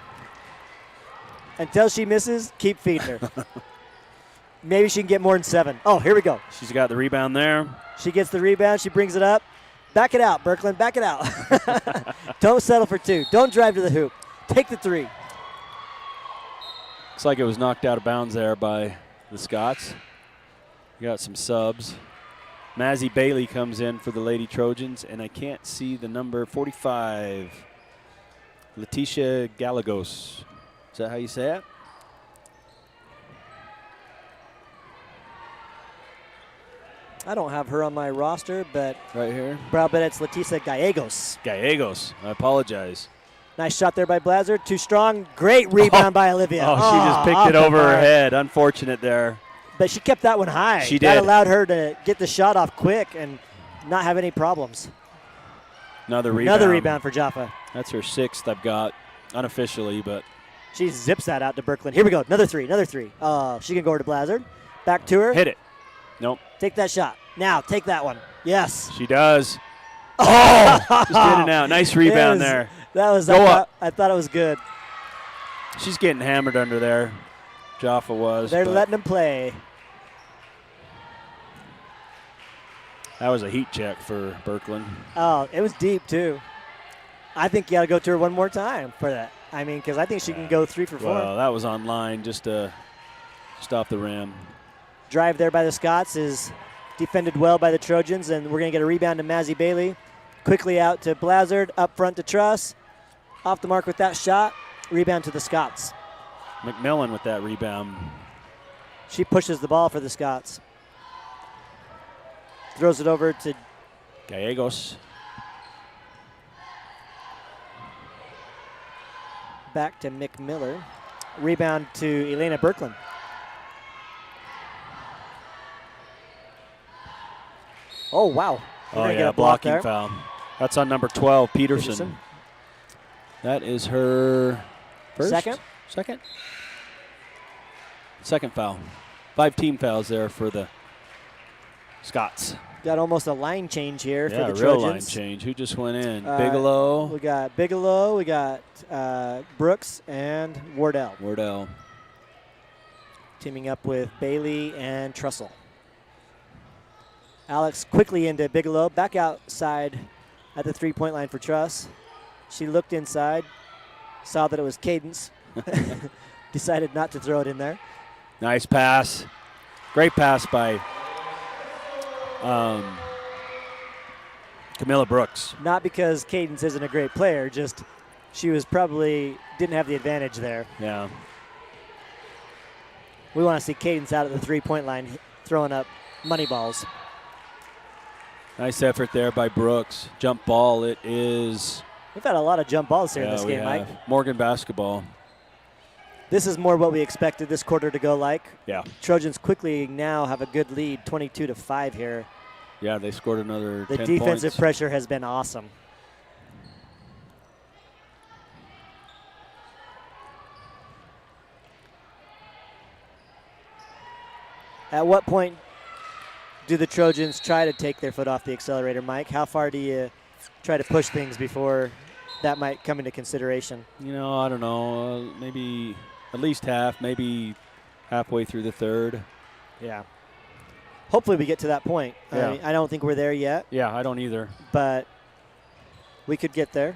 Until she misses, keep feeding her. Maybe she can get more than 7. Oh, here we go. She's got the rebound there. She gets the rebound. She brings it up. Back it out, Brooklyn. Back it out. Don't settle for 2. Don't drive to the hoop. Take the 3. Looks like it was knocked out of bounds there by the Scots. We got some subs. Mazzy Bailey comes in for the Lady Trojans, and I can't see the number 45. Letitia Gallegos. Is that how you say it? I don't have her on my roster, but Right here. I'll bet it's Leticia Gallegos. Gallegos. I apologize. Nice shot there by Blaser. Too strong. Great rebound by Olivia. Oh, she just picked off it the over her mark. head. Unfortunate there. But she kept that one high. She That did. allowed her to get the shot off quick and not have any problems. Another rebound. Another rebound for Jaffa. That's her 6th I've got unofficially, but She zips that out to Brooklyn. Here we go. Another 3. Another 3. She can go over to Blaser. Back to her. hit it. Nope. Take that shot. Now, take that one. Yes. She does. Oh! Just in and out. Nice rebound there. That was. Go up. I thought it was good. She's getting hammered under there. Jaffa was. They're but letting them play. that was a heat check for Birkeland. Oh, it was deep, too. I think you got to go to her one more time for that. I mean, because I think she can go 3 for 4. Well, that was on line, just off the rim. Drive there by the Scots is defended well by the Trojans, and we're going to get a rebound to Mazzy Bailey. Quickly out to Blazard, up front to Truss. Off the mark with that shot. Rebound to the Scots. McMillan with that rebound. She pushes the ball for the Scots. Throws it over to Gallegos. back to Mick Miller. Rebound to Elena Birkeland. Oh, wow. We're Oh, gonna yeah, get a block blocking there. foul. That's on number 12, Peterson. Peterson. That is her first? Second? Second foul. 5 team fouls there for the Scots. Got almost a line change here Yeah, for the real Trojans. line change. Who just went in? We Bigelow. got Bigelow, we got Brooks, and Wardell. Wardell. Teaming up with Bailey and Trussell. Alex quickly into Bigelow, back outside at the three-point line for Truss. She looked inside, saw that it was Cadence, decided not to throw it in there. Nice pass. Great pass by Camilla Brooks. Not because Cadence isn't a great player, just she was probably didn't have the advantage there. Yeah. We want to see Cadence out at the three-point line throwing up money balls. Nice effort there by Brooks. Jump ball. It is. We've had a lot of jump balls here in this we game, have. Mike. Morgan basketball. This is more what we expected this quarter to go like. Yeah. Trojans quickly now have a good lead, 22-5 here. Yeah, they scored another The 10 defensive points. pressure has been awesome. At what point do the Trojans try to take their foot off the accelerator, Mike? How far do you try to push things before that might come into consideration? You know, I don't know. Maybe at least half, maybe halfway through the third. Yeah. Hopefully we get to that point. Yeah. I don't think we're there yet, Yeah, I don't either. but we could get there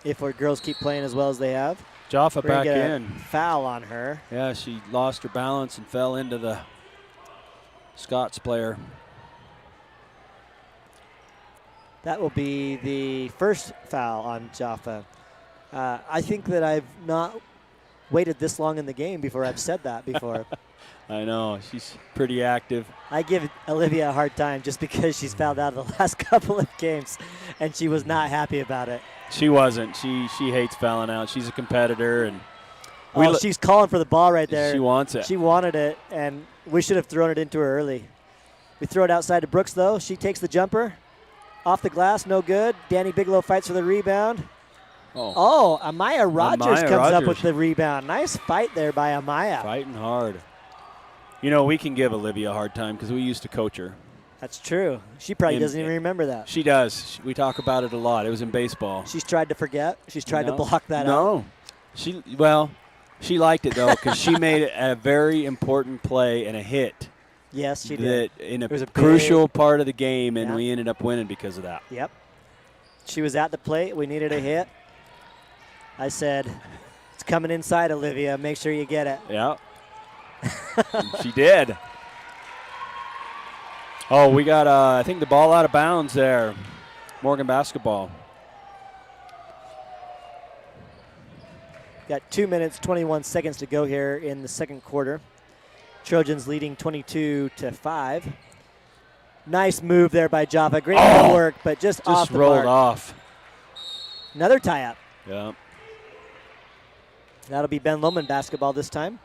if our girls keep playing as well as they have. Jaffa We're gonna back get a in. foul on her. Yeah, she lost her balance and fell into the Scots player. That will be the first foul on Jaffa. I think that I've not waited this long in the game before I've said that before. I know. She's pretty active. I give Olivia a hard time just because she's fouled out of the last couple of games, and she was not happy about it. She wasn't. She hates fouling out. She's a competitor, and she's calling for the ball right there. She wants it. She wanted it, and we should have thrown it into her early. We throw it outside to Brooks, though. She takes the jumper. Off the glass, no good. Danny Bigelow fights for the rebound. Amaya Rogers comes up with the rebound. Nice fight there by Amaya. Fighting hard. You know, we can give Olivia a hard time because we used to coach her. That's true. She probably doesn't even remember that. She does. We talk about it a lot. It was in baseball. She's tried to forget. She's tried to block that out. No. She liked it, though, because she made a very important play and a hit. Yes, she did. In a crucial part of the game, and we ended up winning because of that. Yep. She was at the plate. We needed a hit. I said, it's coming inside, Olivia. Make sure you get it. Yeah. She did. Oh, we got, I think, the ball out of bounds there. Morgan basketball. Got 2 minutes, 21 seconds to go here in the second quarter. Trojans leading 22-5. Nice move there by Java. Great work, but just off the rolled mark. off. Another tie-up. Yeah. That'll be Ben Lommond basketball this time.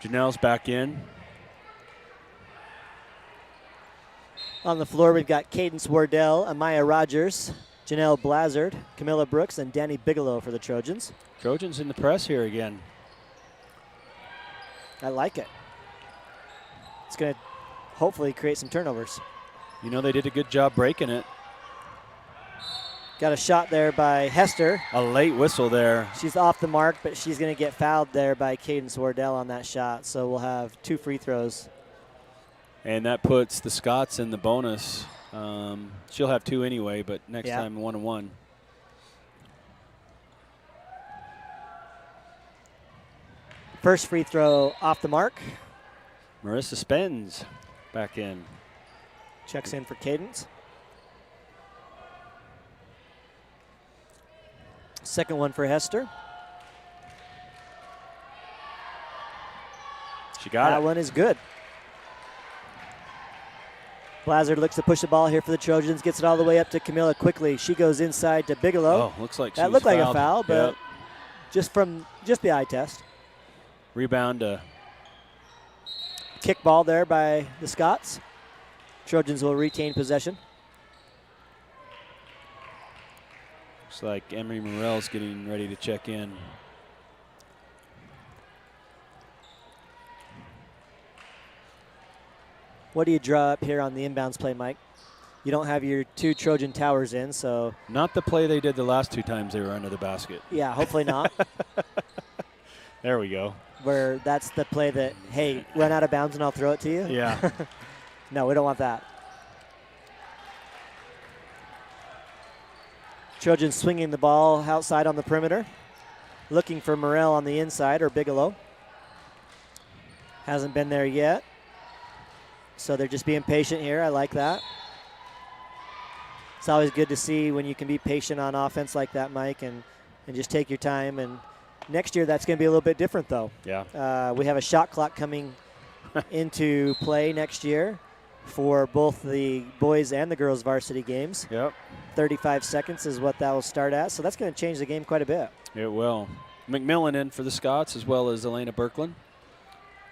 Janelle's back in. On the floor, we've got Cadence Wardell, Amaya Rogers, Janelle Blazard, Camilla Brooks, and Danny Bigelow for the Trojans. Trojans in the press here again. I like it. It's going to hopefully create some turnovers. You know, they did a good job breaking it. Got a shot there by Hester. A late whistle there. She's off the mark, but she's going to get fouled there by Cadence Wardell on that shot. So we'll have 2 free throws. And that puts the Scots in the bonus. She'll have 2 anyway, but next time 1-1. First free throw off the mark. Marissa Spence back in. Checks in for Cadence. Second one for Hester. She got it. That one is good. Blazard looks to push the ball here for the Trojans. Gets it all the way up to Camilla quickly. She goes inside to Bigelow. Oh, looks like that she looked was like fouled. a foul, but Yep. just the eye test. Rebound to Kick ball there by the Scots. Trojans will retain possession. looks like Emery Morell's getting ready to check in. What do you draw up here on the inbounds play, Mike? You don't have your 2 Trojan towers in, so. Not the play they did the last 2 times they were under the basket. Yeah, hopefully not. There we go. Where that's the play that, hey, run out of bounds and I'll throw it to you? Yeah. No, we don't want that. Trojans swinging the ball outside on the perimeter. Looking for Morell on the inside, or Bigelow. Hasn't been there yet. So they're just being patient here. I like that. It's always good to see when you can be patient on offense like that, Mike, and just take your time. And next year, that's going to be a little bit different, though. Yeah. We have a shot clock coming into play next year for both the boys and the girls varsity games. Yep. 35 seconds is what that will start at. So that's going to change the game quite a bit. It will. McMillan in for the Scots as well as Elena Birkeland.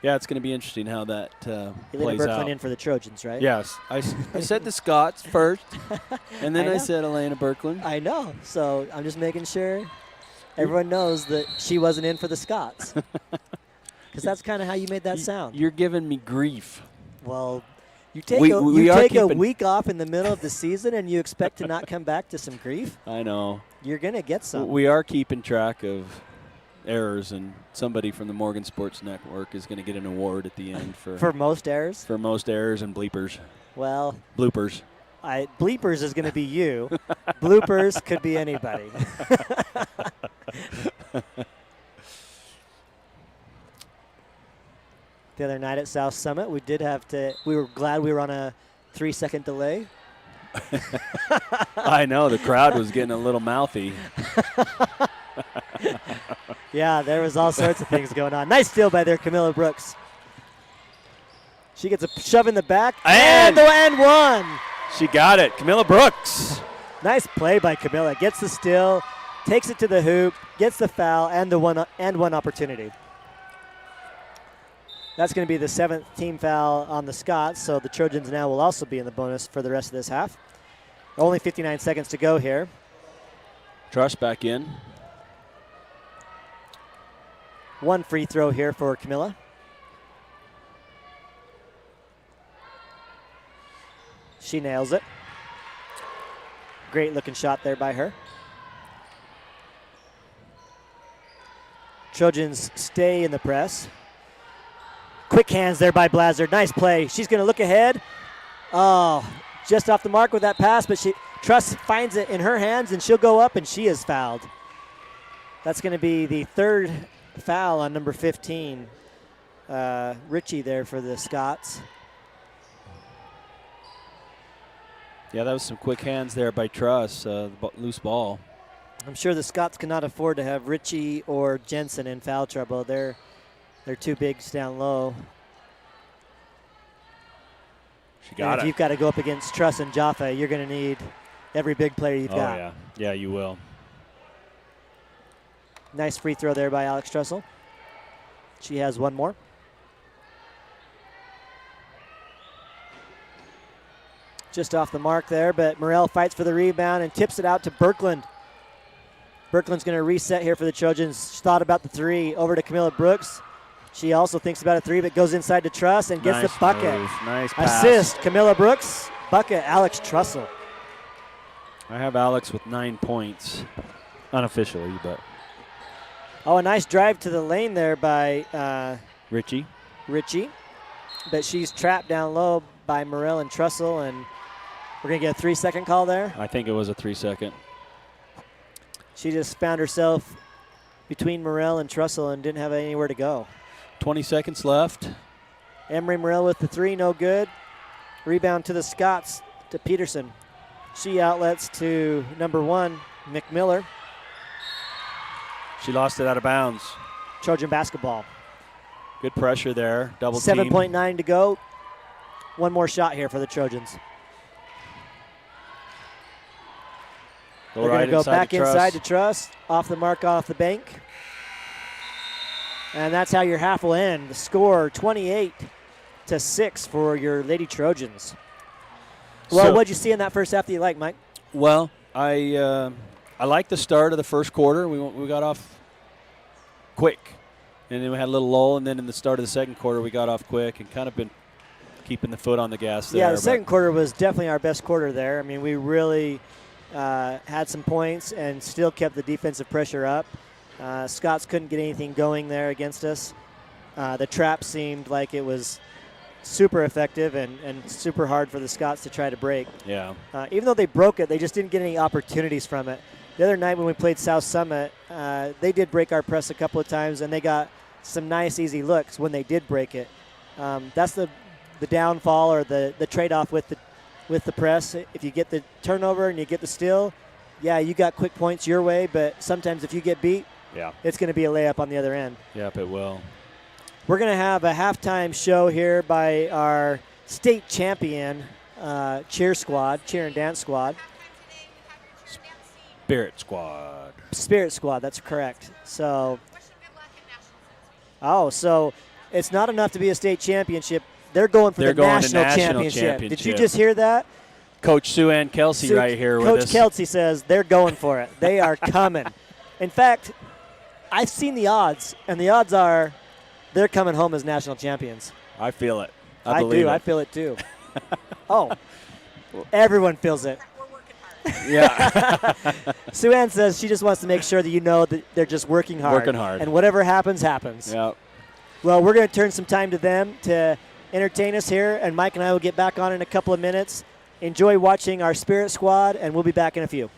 Yeah, it's going to be interesting how that Elena plays Birkeland out. in for the Trojans, right? Yes. I said the Scots first, and then I said Elena Birkeland. I know. So I'm just making sure everyone knows that she wasn't in for the Scots. Because that's kind of how you made that sound. You're giving me grief. Well, you take, We a week off in the middle of the season and you expect to not come back to some grief? I know. You're going to get some. We are keeping track of errors, and somebody from the Morgan Sports Network is going to get an award at the end for most errors? For most errors and bleepers. Well. Bloopers. Bleepers is going to be you. Bloopers could be anybody. The other night at South Summit, we were glad we were on a 3-second delay. I know, the crowd was getting a little mouthy. Yeah, there was all sorts of things going on. Nice steal by there, Camilla Brooks. She gets a shove in the back, and the end one. She got it. Camilla Brooks. Nice play by Camilla. Gets the steal, takes it to the hoop, gets the foul, and the one opportunity. That's going to be the 7th team foul on the Scots, so the Trojans now will also be in the bonus for the rest of this half. Only 59 seconds to go here. Truss back in. One free throw here for Camilla. She nails it. Great looking shot there by her. Trojans stay in the press. Quick hands there by Blazard. Nice play. She's going to look ahead. Oh, just off the mark with that pass, but Truss finds it in her hands, and she'll go up, and she is fouled. That's going to be the 3rd foul on number 15. Ritchie there for the Scots. Yeah, that was some quick hands there by Truss. Loose ball. I'm sure the Scots cannot afford to have Ritchie or Jensen in foul trouble. They're two bigs down low. She got If it. you've got to go up against Truss and Jaffa, you're going to need every big player you've got. Yeah. Yeah, you will. Nice free throw there by Alex Trussell. She has one more. Just off the mark there, but Morrell fights for the rebound and tips it out to Birkeland. Birkeland's going to reset here for the Trojans. She thought about the three. Over to Camilla Brooks. She also thinks about a three, but goes inside to Truss and gets the bucket. Move. Nice pass. Assist, Camilla Brooks. Bucket, Alex Trussell. I have Alex with 9 points, unofficially, but. Oh, a nice drive to the lane there by Ritchie. But she's trapped down low by Morrell and Trussell, and we're going to get a 3-second call there. I think it was a 3-second. She just found herself between Morrell and Trussell and didn't have anywhere to go. 20 seconds left. Emery Morrell with the three, no good. Rebound to the Scots, to Peterson. She outlets to number 1, McMiller. She lost it out of bounds. Trojan basketball. Good pressure there. Double team. 7.9 to go. One more shot here for the Trojans. They're going to go back inside to Truss. Off the mark, off the bank. And that's how your half will end. The score 28-6 for your Lady Trojans. Well, what'd you see in that first half that you like, Mike? Well, I like the start of the first quarter. We got off quick, and then we had a little lull, and then in the start of the second quarter we got off quick and kind of been keeping the foot on the gas there. Yeah, the second quarter was definitely our best quarter there. I mean, we really had some points and still kept the defensive pressure up. Scots couldn't get anything going there against us. The trap seemed like it was super effective and super hard for the Scots to try to break. Yeah. Even though they broke it, they just didn't get any opportunities from it. The other night when we played South Summit, they did break our press a couple of times, and they got some nice, easy looks when they did break it. That's the downfall or the trade-off with the press. If you get the turnover and you get the steal, yeah, you got quick points your way, but sometimes if you get beat, yeah, it's going to be a layup on the other end. Yep, it will. We're going to have a halftime show here by our state champion cheer and dance squad. Spirit Squad, that's correct. So it's not enough to be a state championship. They're going for the national championship. Did you just hear that? Coach Sue Ann Kelsey right here with us. Coach Kelsey says they're going for it. They are coming. In fact, I've seen the odds, and the odds are they're coming home as national champions. I feel it. I do. I feel it too. Oh, everyone feels it. Yeah. Sue Ann says she just wants to make sure that you know that they're just working hard. And whatever happens, happens. Yep. Well, we're going to turn some time to them to entertain us here, and Mike and I will get back on in a couple of minutes. Enjoy watching our Spirit Squad, and we'll be back in a few.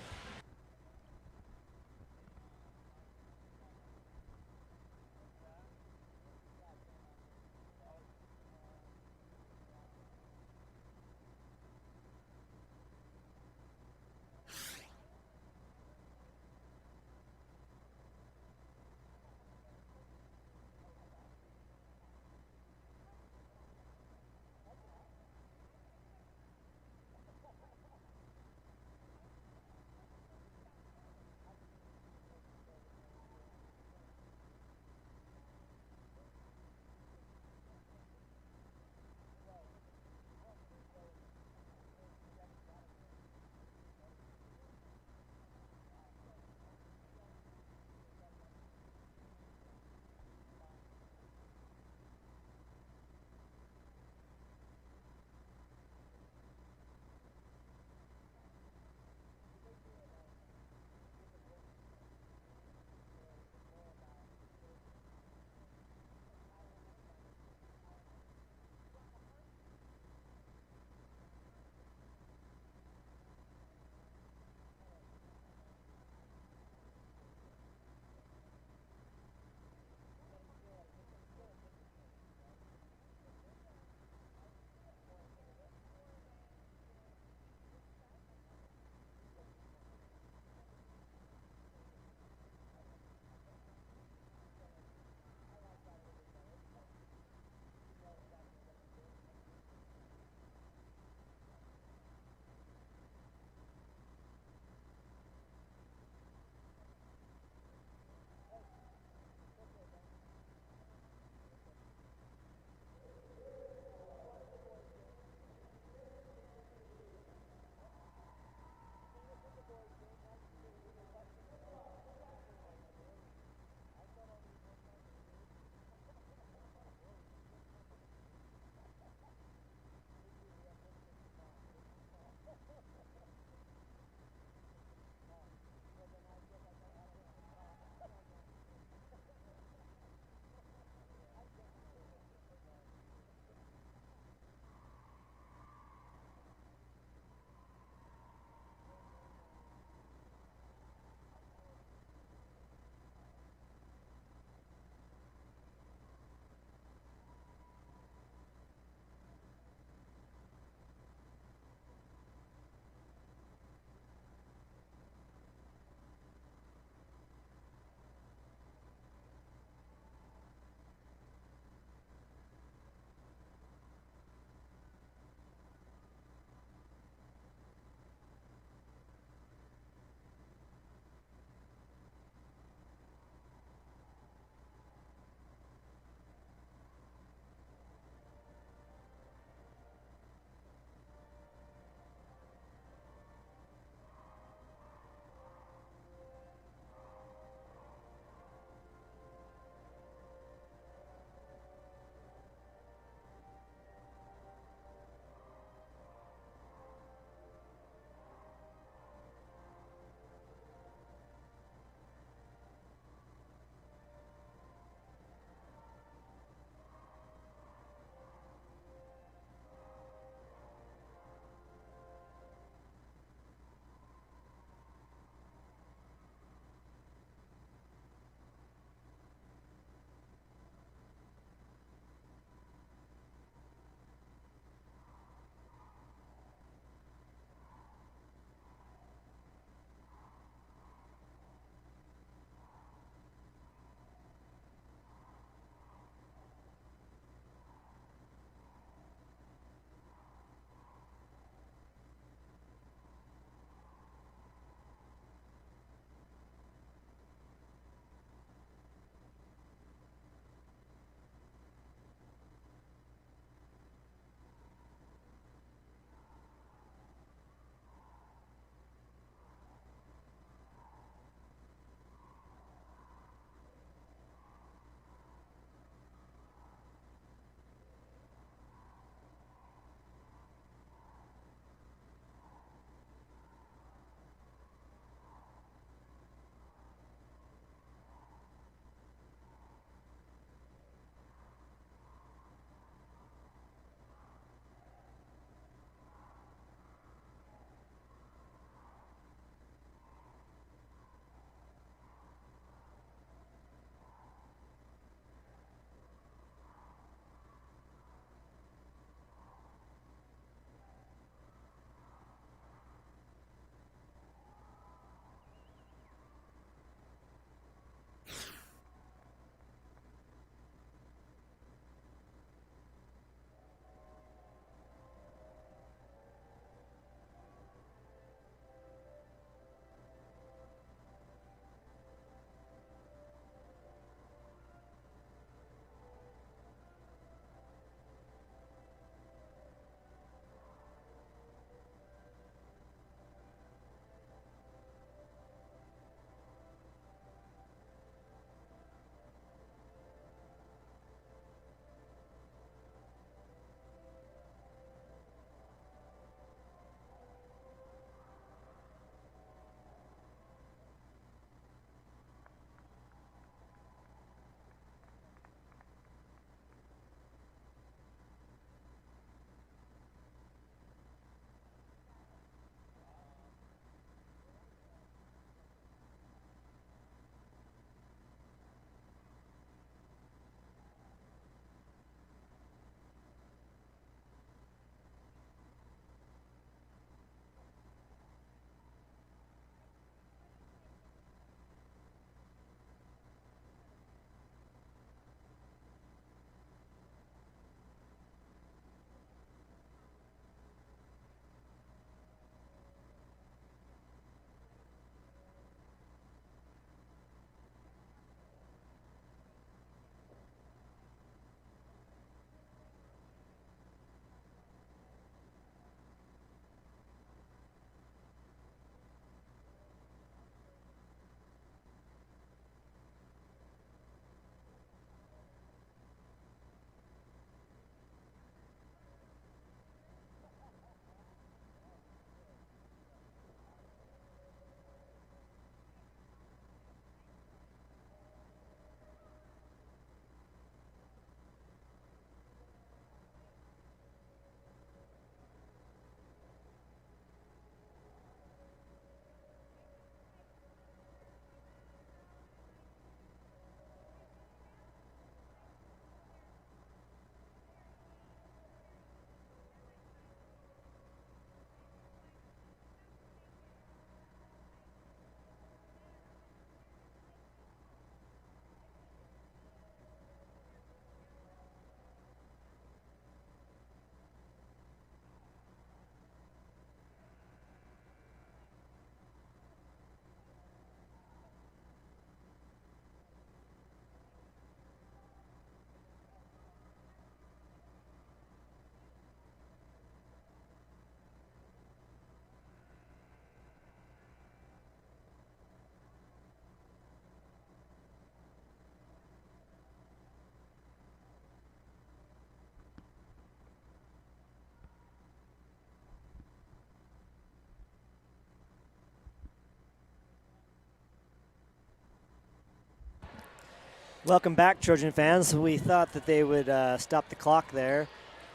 Welcome back, Trojan fans. We thought that they would stop the clock there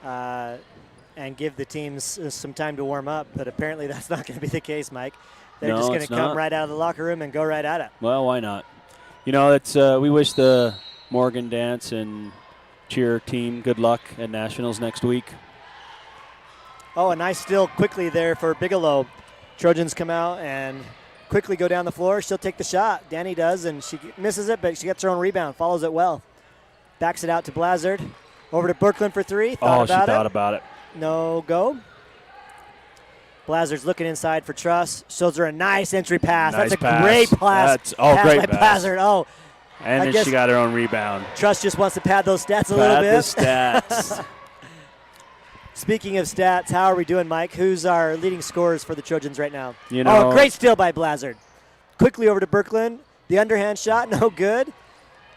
and give the teams some time to warm up, but apparently that's not going to be the case, Mike. They're just going to come right out of the locker room and go right at it. Well, why not? You know, it's we wish the Morgan dance and cheer team good luck at Nationals next week. Oh, a nice steal quickly there for Bigelow. Trojans come out and quickly go down the floor. She'll take the shot. Danny does, and she misses it, but she gets her own rebound, follows it well. Backs it out to Blazard. Over to Brooklyn for three. She thought about it. No go. Blazard's looking inside for Truss. Shows her a nice entry pass. Nice That's a pass. great pass. Great by pass. Blazard. Oh, and then she got her own rebound. Truss just wants to pad those stats a little bit. Pad the stats. Speaking of stats, how are we doing, Mike? Who's our leading scorers for the Trojans right now? You know, great steal by Blazard. Quickly over to Brooklyn. The underhand shot, no good.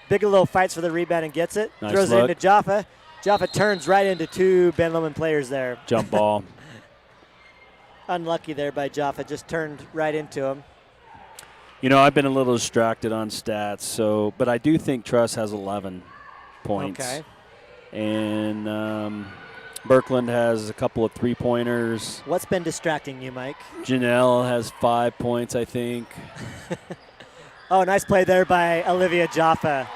Bigelow fights for the rebound and gets it. Nice Throws look. it into Jaffa. Jaffa turns right into two Ben Lommond players there. Jump ball. Unlucky there by Jaffa. Just turned right into him. You know, I've been a little distracted on stats, but I do think Truss has 11 points. Okay. And Birkeland has a couple of three-pointers. What's been distracting you, Mike? Janelle has 5 points, I think. Oh, nice play there by Olivia Jaffa.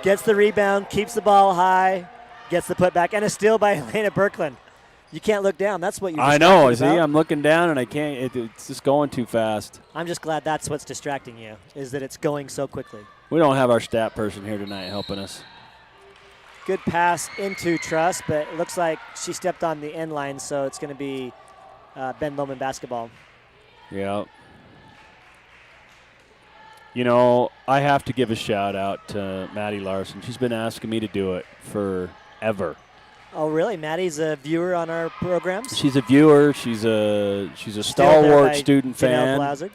Gets the rebound, keeps the ball high, gets the putback, and a steal by Elena Birkeland. You can't look down. That's what you're I know. about. See, I'm looking down, and I can't. It's just going too fast. I'm just glad that's what's distracting you, is that it's going so quickly. We don't have our stat person here tonight helping us. Good pass into Truss, but it looks like she stepped on the end line, so it's going to be Ben Lommond basketball. Yeah. You know, I have to give a shout out to Maddie Larson. She's been asking me to do it forever. Oh, really? Maddie's a viewer on our programs? She's a viewer. She's a stalwart student fan. Blazard.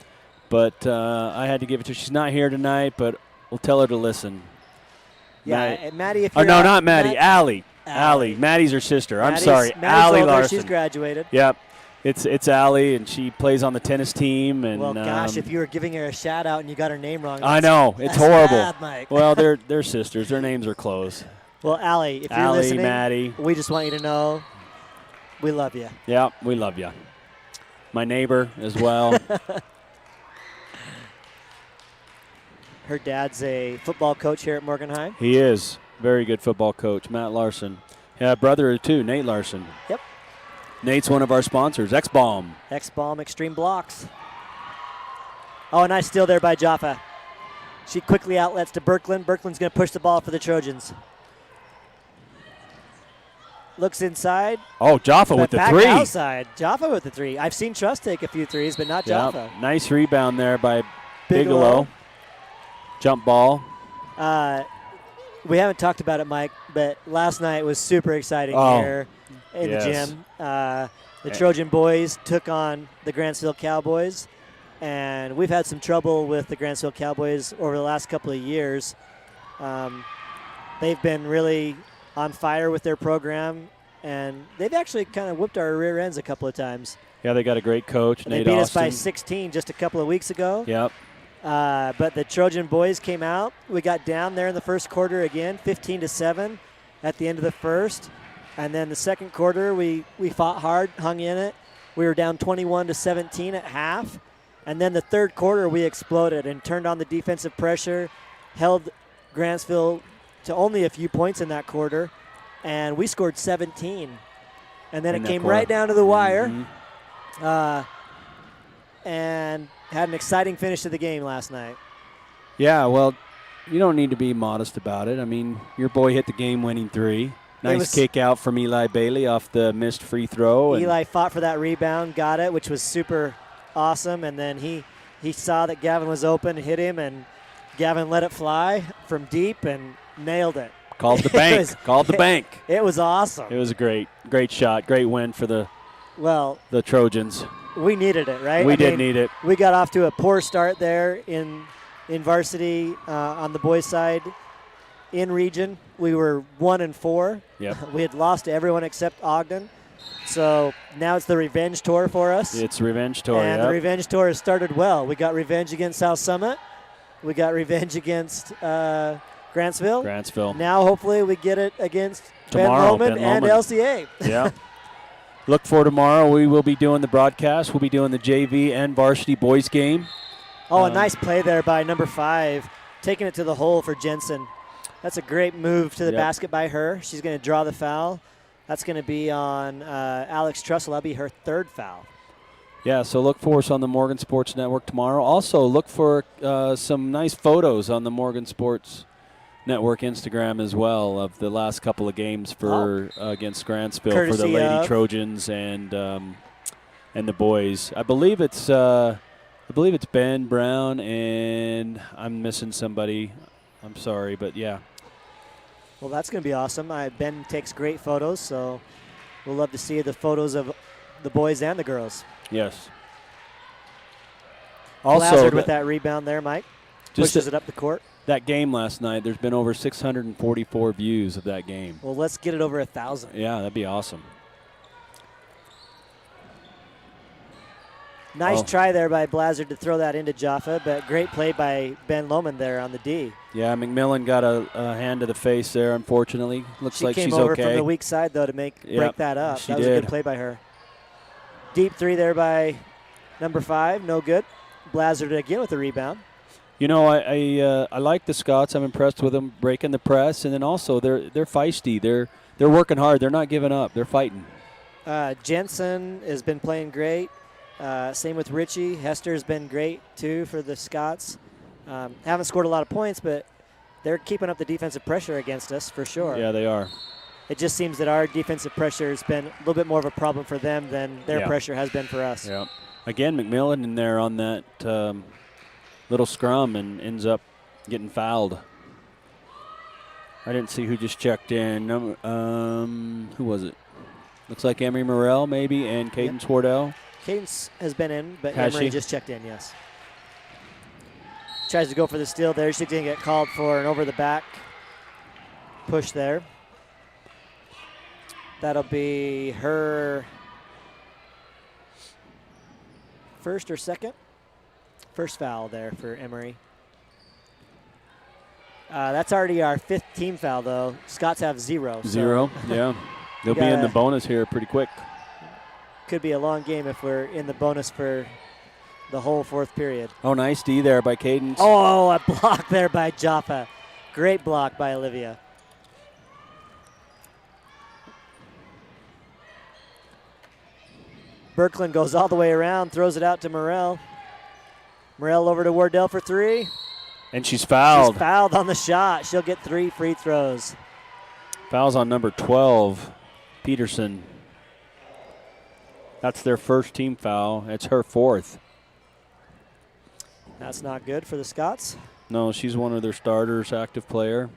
But I had to give it to her. She's not here tonight, but we'll tell her to listen. Yeah, Maddie, if you're you're not Maddie. Allie. Maddie's her sister. I'm sorry. Maddie's Allie older. Larson. She's graduated. Yep. It's Allie, and she plays on the tennis team. And well, gosh, if you were giving her a shout out and you got her name wrong. I know. It's horrible. Bad, Mike. Well, they're sisters. Their names are close. Well, Allie, if you're Allie, listening, Maddie, we just want you to know we love you. Yeah, we love you. My neighbor as well. Her dad's a football coach here at Morgan High. He is. Very good football coach, Matt Larson. Yeah, brother too, Nate Larson. Yep. Nate's one of our sponsors, X-Bomb. X-Bomb Extreme Blocks. Oh, a nice steal there by Jaffa. She quickly outlets to Birkeland. Birkeland's going to push the ball for the Trojans. Looks inside. Oh, Jaffa with the back three. Outside. Jaffa with the three. I've seen Truss take a few threes, but not Jaffa. Nice rebound there by Bigelow. Jump ball. We haven't talked about it, Mike, but last night was super exciting here in the gym. The Trojan boys took on the Grantsville Cowboys, and we've had some trouble with the Grantsville Cowboys over the last couple of years. They've been really on fire with their program, and they've actually kind of whooped our rear ends a couple of times. Yeah, they got a great coach, Nate They beat Austin. us by 16 just a couple of weeks ago. Yep. But the Trojan boys came out. We got down there in the first quarter again, 15-7 at the end of the first. And then the second quarter, we fought hard, hung in it. We were down 21-17 at half. And then the third quarter, we exploded and turned on the defensive pressure, held Grantsville to only a few points in that quarter, and we scored 17. And then it came right down to the wire. And had an exciting finish to the game last night. Yeah, well, you don't need to be modest about it. I mean, your boy hit the game-winning three. Nice kick out from Eli Bailey off the missed free throw. Eli fought for that rebound, got it, which was super awesome. And then he saw that Gavin was open, hit him, and Gavin let it fly from deep and nailed it. Called the bank. It was awesome. It was a great shot. Great win for the Trojans. We needed it, right? We did need it. We got off to a poor start there in varsity on the boys' side. In region, we were 1-4. Yep. We had lost to everyone except Ogden. So now it's the revenge tour for us. It's revenge tour, and the revenge tour has started well. We got revenge against South Summit. We got revenge against Grantsville Grantsville. Grantsville. Now hopefully we get it against Tomorrow, Ben Lommond and LCA. Yeah. Look for tomorrow. We will be doing the broadcast. We'll be doing the JV and varsity boys game. Oh, a nice play there by number 5, taking it to the hole for Jensen. That's a great move to the basket by her. She's going to draw the foul. That's going to be on Alex Trussell. That'll be her 3rd foul. Yeah, so look for us on the Morgan Sports Network tomorrow. Also, look for some nice photos on the Morgan Sports Network Instagram as well of the last couple of games for against Grantsville for the Lady Trojans and the boys. I believe it's Ben Brown, and I'm missing somebody. I'm sorry, but yeah. Well, that's going to be awesome. Ben takes great photos, so we'll love to see the photos of the boys and the girls. Yes. Lazard with that rebound there, Mike. Pushes it up the court. That game last night, there's been over 644 views of that game. Well, let's get it over 1,000. Yeah, that'd be awesome. Nice try there by Blazard to throw that into Jaffa, but great play by Ben Lommond there on the D. Yeah, McMillan got a hand to the face there, unfortunately. Looks like she's okay. She came over from the weak side, though, to break that up. That was a good play by her. Deep 3 there by number 5, no good. Blazard again with the rebound. You know, I like the Scots. I'm impressed with them breaking the press, and then also they're feisty. They're working hard. They're not giving up. They're fighting. Jensen has been playing great. Same with Richie. Hester's been great too for the Scots. Haven't scored a lot of points, but they're keeping up the defensive pressure against us for sure. Yeah, they are. It just seems that our defensive pressure has been a little bit more of a problem for them than their pressure has been for us. Yeah. Again, McMillan in there on that little scrum and ends up getting fouled. I didn't see who just checked in. Who was it? Looks like Emery Morrell maybe and Cadence Wardell. Cadence has been in, but Emery just checked in, yes. Tries to go for the steal there. She's going to get called for an over-the-back push there. That'll be her first or second? First foul there for Emery. That's already our 5th team foul, though. Scots have 0. Zero, yeah. They'll be in the bonus here pretty quick. Could be a long game if we're in the bonus for the whole 4th period. Oh, nice D there by Cadence. Oh, a block there by Jaffa. Great block by Olivia. Birkeland goes all the way around, throws it out to Morrell. Morrell over to Wardell for 3. And she's fouled. She's fouled on the shot. She'll get 3 free throws. Fouls on number 12, Peterson. That's their first team foul. It's her 4th. That's not good for the Scots. No, she's one of their starters, active player.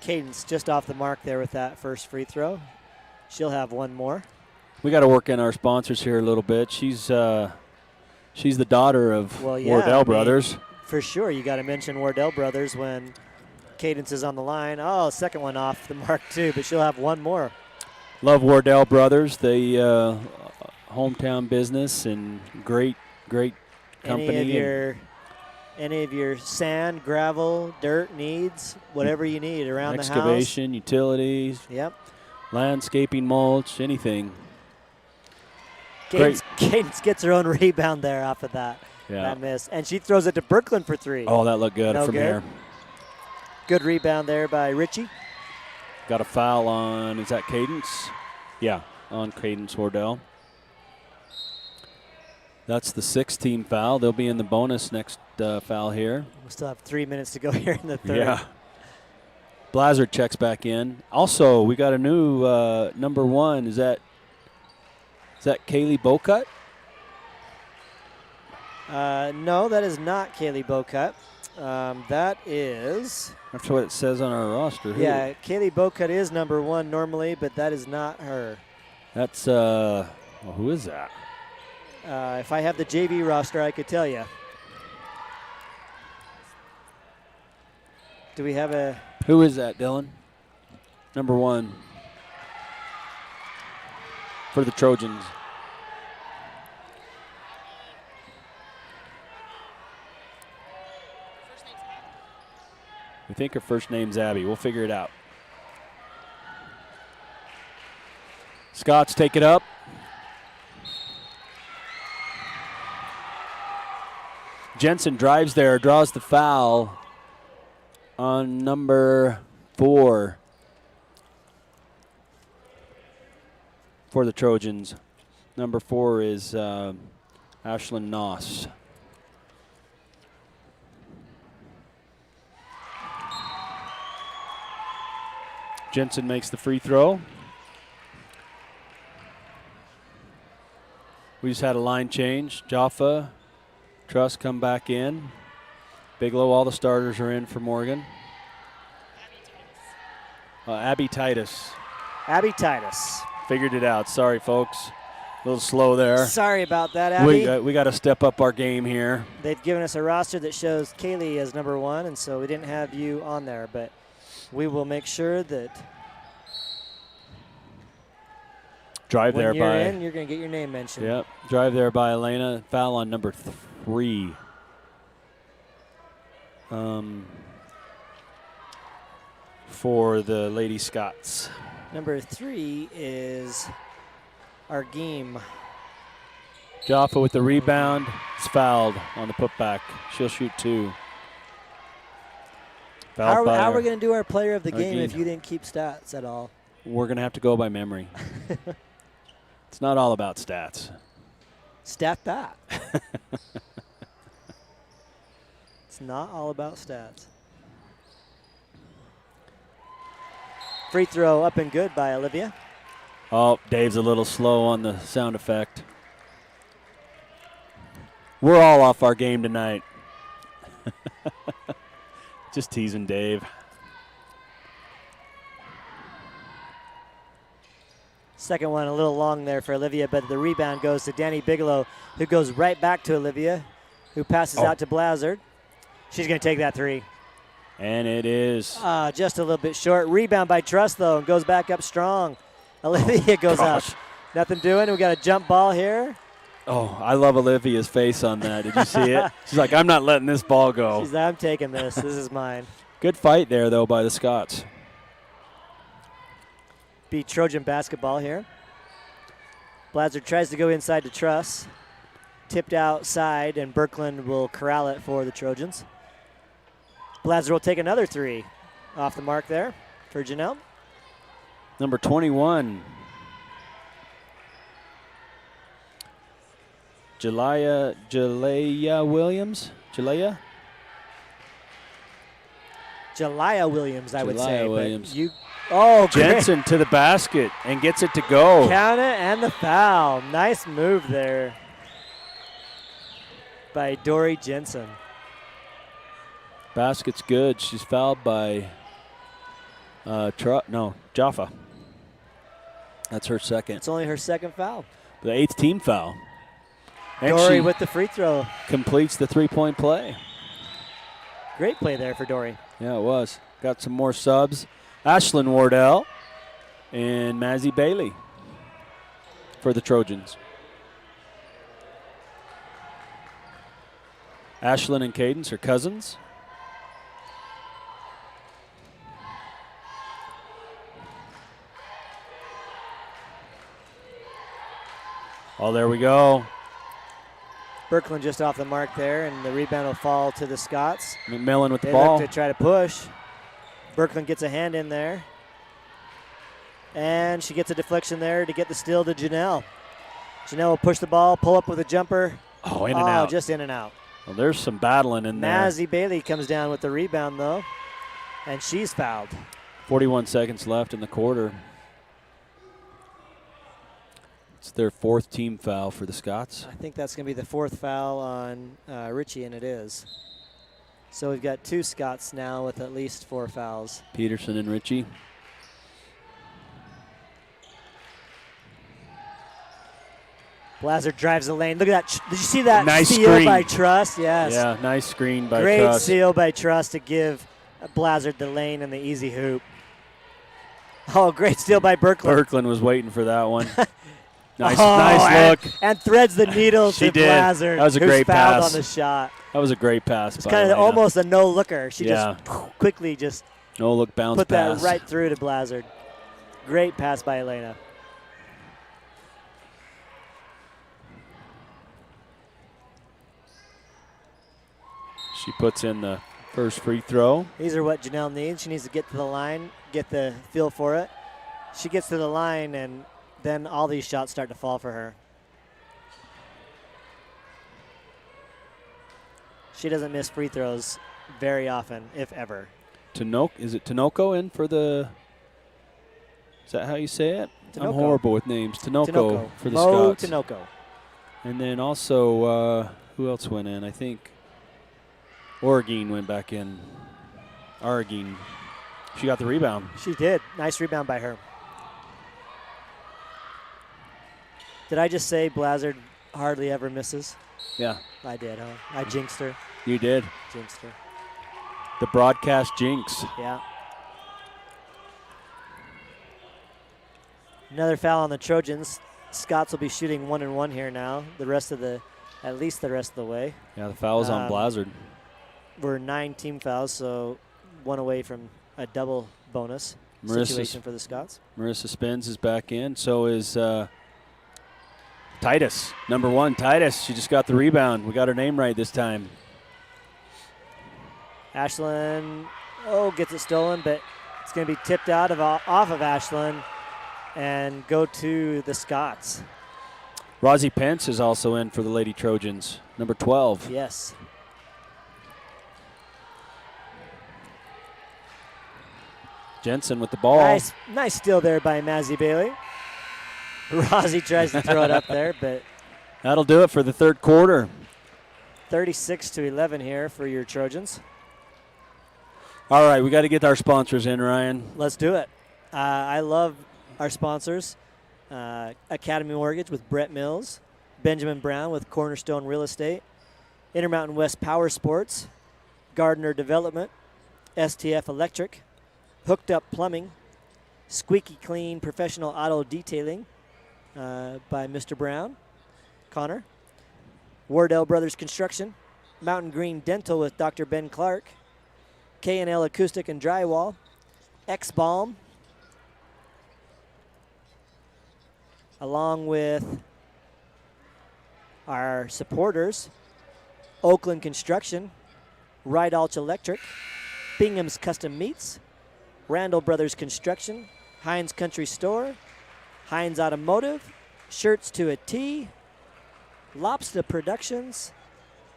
Cadence just off the mark there with that first free throw. She'll have one more. We got to work in our sponsors here a little bit. She's the daughter of Wardell Brothers. For sure, you got to mention Wardell Brothers when Cadence is on the line. Oh, second one off the mark too, but she'll have one more. Love Wardell Brothers, the hometown business and great company. Any of your sand, gravel, dirt needs, whatever you need around the house. Excavation, utilities. Yep. Landscaping, mulch, anything. Cadence gets her own rebound there off of that miss. And she throws it to Birkeland for 3. Oh, that looked good from here. Good rebound there by Richie. Got a foul on, is that Cadence? Yeah, on Cadence Wardell. That's the 6th team foul. They'll be in the bonus next foul here. We still have 3 minutes to go here in the 3rd. Yeah. Blazard checks back in. Also, we got a new number 1. Is that Kaylee Bocut? No, that is not Kaylee Bocut. That is... That's what it says on our roster. Yeah, Kaylee Bocut is number 1 normally, but that is not her. That's, who is that? If I have the JV roster, I could tell you. Do we have a... Who is that, Dylan? Number 1. For the Trojans. We think her first name's Abby. We'll figure it out. Scots take it up. Jensen drives there, draws the foul on number 4 for the Trojans. Number 4 is Ashlyn Noss. Jensen makes the free throw. We just had a line change. Jaffa, Truss come back in. Bigelow, all the starters are in for Morgan. Abby Titus. Abby Titus. Figured it out. Sorry, folks. A little slow there. Sorry about that, Abby. We got to step up our game here. They've given us a roster that shows Kaylee as number 1, and so we didn't have you on there, but we will make sure that drive there when you're by. in, you're going to get your name mentioned. Yep. Drive there by Elena. Foul on number 3. For the Lady Scots. Number 3 is our game. Jaffa with the rebound. It's fouled on the putback. She'll shoot 2. How are we going to do our player of the game if you didn't keep stats at all? We're going to have to go by memory. It's not all about stats. Stat that. It's not all about stats. Free throw up and good by Olivia. Oh, Dave's a little slow on the sound effect. We're all off our game tonight. Just teasing Dave. Second one a little long there for Olivia, but the rebound goes to Danny Bigelow, who goes right back to Olivia, who passes out to Blazard. She's going to take that 3. And it is. Just a little bit short. Rebound by Truss, though, and goes back up strong. Olivia goes up. Nothing doing. We got a jump ball here. Oh, I love Olivia's face on that. Did you see it? She's like, I'm not letting this ball go. She's like, I'm taking this. This is mine. Good fight there, though, by the Scots. Be Trojan basketball here. Blazard tries to go inside to Truss. Tipped outside, and Birkland will corral it for the Trojans. Blazard will take another 3 off the mark there for Janelle. Number 21. Jalea Williams. Jalea Williams, I would say. Williams. Jensen to the basket and gets it to go. Count it and the foul. Nice move there by Dory Jensen. Basket's good. She's fouled by Jaffa. That's her second. It's only her second foul. The 8th team foul. And Dory she with the free throw. completes the 3-point play. Great play there for Dory. Yeah, it was. Got some more subs. Ashlyn Wardell and Mazzy Bailey for the Trojans. Ashlyn and Cadence are cousins. Oh, there we go. Birkland just off the mark there, and the rebound will fall to the Scots. McMillan with the They ball. look to try to push. Birkland gets a hand in there. And she gets a deflection there to get the steal to Janelle. Janelle will push the ball, pull up with a jumper. Oh, in and out. Just in and out. Well, there's some battling in there. Mazzy Bailey comes down with the rebound, though, and she's fouled. 41 seconds left in the quarter. It's their 4th team foul for the Scots. I think that's going to be the 4th foul on Richie, and it is. So we've got 2 Scots now with at least 4 fouls. Peterson and Richie. Blazard drives the lane. Look at that. Did you see that nice steal screen by Truss? Yes. Yeah, nice screen by Great Truss. steal by Truss to give Blazard the lane and the easy hoop. Oh, great steal by Birkland. Birkland was waiting for that one. Nice look. And threads the needle She to did. Blazard. That was a who's great fouled pass. on the shot. That was a great pass. It's kind of almost a no-looker. She just quickly just no-look bounce put pass. that right through to Blazard. Great pass by Elena. She puts in the first free throw. These are what Janelle needs. She needs to get to the line, get the feel for it. She gets to the line, and then all these shots start to fall for her. She doesn't miss free throws very often, if ever. Is it Tinoco in for the... Is that how you say it? Tinoco. I'm horrible with names. Tinoco for the Mo Scots. Tinoco. And then also, who else went in? I think Oregon went back in. Oregon. She got the rebound. She did. Nice rebound by her. Did I just say Blazard hardly ever misses? Yeah. I did, huh? I jinxed her. You did. Jinxed her. The broadcast jinx. Yeah. Another foul on the Trojans. Scots will be shooting 1-1 here now. At least the rest of the way. Yeah, the foul's on Blazard. We're 9 team fouls, so one away from a double bonus situation for the Scots. Marissa Spence is back in. So is Titus, number 1, Titus. She just got the rebound. We got her name right this time. Ashlyn, gets it stolen, but it's going to be tipped off of Ashlyn and go to the Scots. Rosie Pence is also in for the Lady Trojans, number 12. Yes. Jensen with the ball. Nice steal there by Mazzy Bailey. Rosie tries to throw it up there, but that'll do it for the third quarter. 36-11 here for your Trojans. All right, we got to get our sponsors in, Ryan. Let's do it. I love our sponsors. Academy Mortgage with Brett Mills, Benjamin Brown with Cornerstone Real Estate, Intermountain West Power Sports, Gardner Development, STF Electric, Hooked Up Plumbing, Squeaky Clean Professional Auto Detailing by Mr. Brown, Connor, Wardell Brothers Construction, Mountain Green Dental with Dr. Ben Clark, K&L Acoustic and Drywall, X-Balm, along with our supporters, Oakland Construction, Rydalch Electric, Bingham's Custom Meats, Randall Brothers Construction, Heinz Country Store, Heinz Automotive, Shirts to a T, Lobster Productions,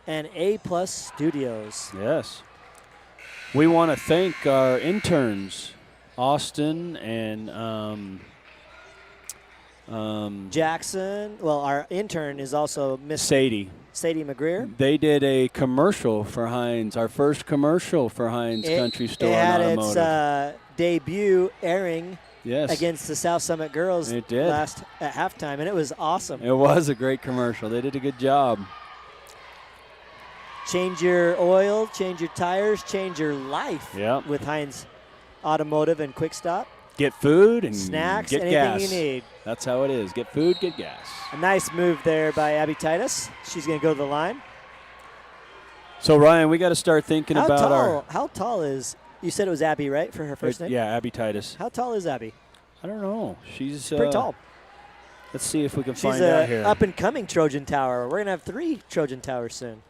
and A+ Studios. Yes. We want to thank our interns, Austin and Jackson. Well, our intern is also Miss Sadie McGreer. They did a commercial for Heinz, our first commercial for Heinz Country Store and Automotive. It had its debut airing yes. against the South Summit girls it did. last at halftime, and it was awesome. It was a great commercial. They did a good job. Change your oil, change your tires, change your life with Heinz Automotive and Quick Stop. Get food and snacks, get anything gas. you need. That's how it is. Get food, get gas. A nice move there by Abby Titus. She's going to go to the line. So, Ryan, we got to start thinking about How tall is, you said it was Abby, right, for her first name? Yeah, Abby Titus. How tall is Abby? I don't know. She's pretty tall. Let's see if we can She's find out here. She's an up-and-coming Trojan Tower. We're going to have 3 Trojan Towers soon.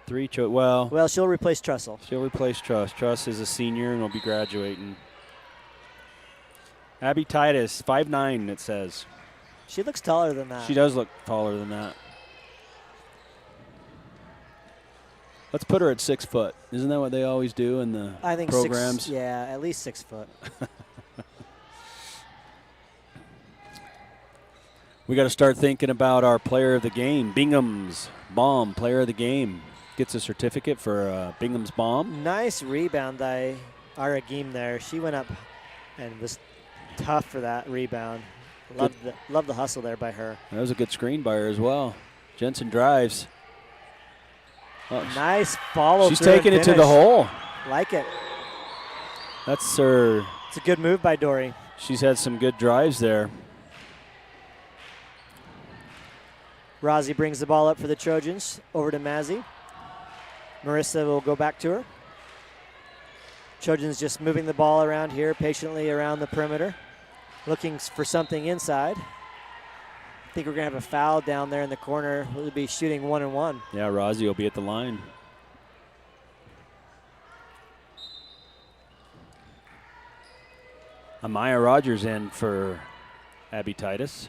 Well, she'll replace Trussell. She'll replace Truss. Truss is a senior and will be graduating. Abby Titus, 5'9", it says. She looks taller than that. She does look taller than that. Let's put her at 6 foot. Isn't that what they always do in the programs? At least 6 foot. We got to start thinking about our player of the game. Bingham's Bomb, player of the game. Gets a certificate for Bingham's Bomb. Nice rebound by Ara Geem there. She went up and was tough for that rebound. Love the hustle there by her. That was a good screen by her as well. Jensen drives. Nice follow. She's taking it to the hole. Like it. That's her. It's a good move by Dory. She's had some good drives there. Rosie brings the ball up for the Trojans. Over to Mazzy. Marissa will go back to her. Trojans just moving the ball around here patiently around the perimeter, looking for something inside. I think we're going to have a foul down there in the corner. We'll be shooting 1-1. Yeah, Rozzy will be at the line. Amaya Rogers in for Abby Titus.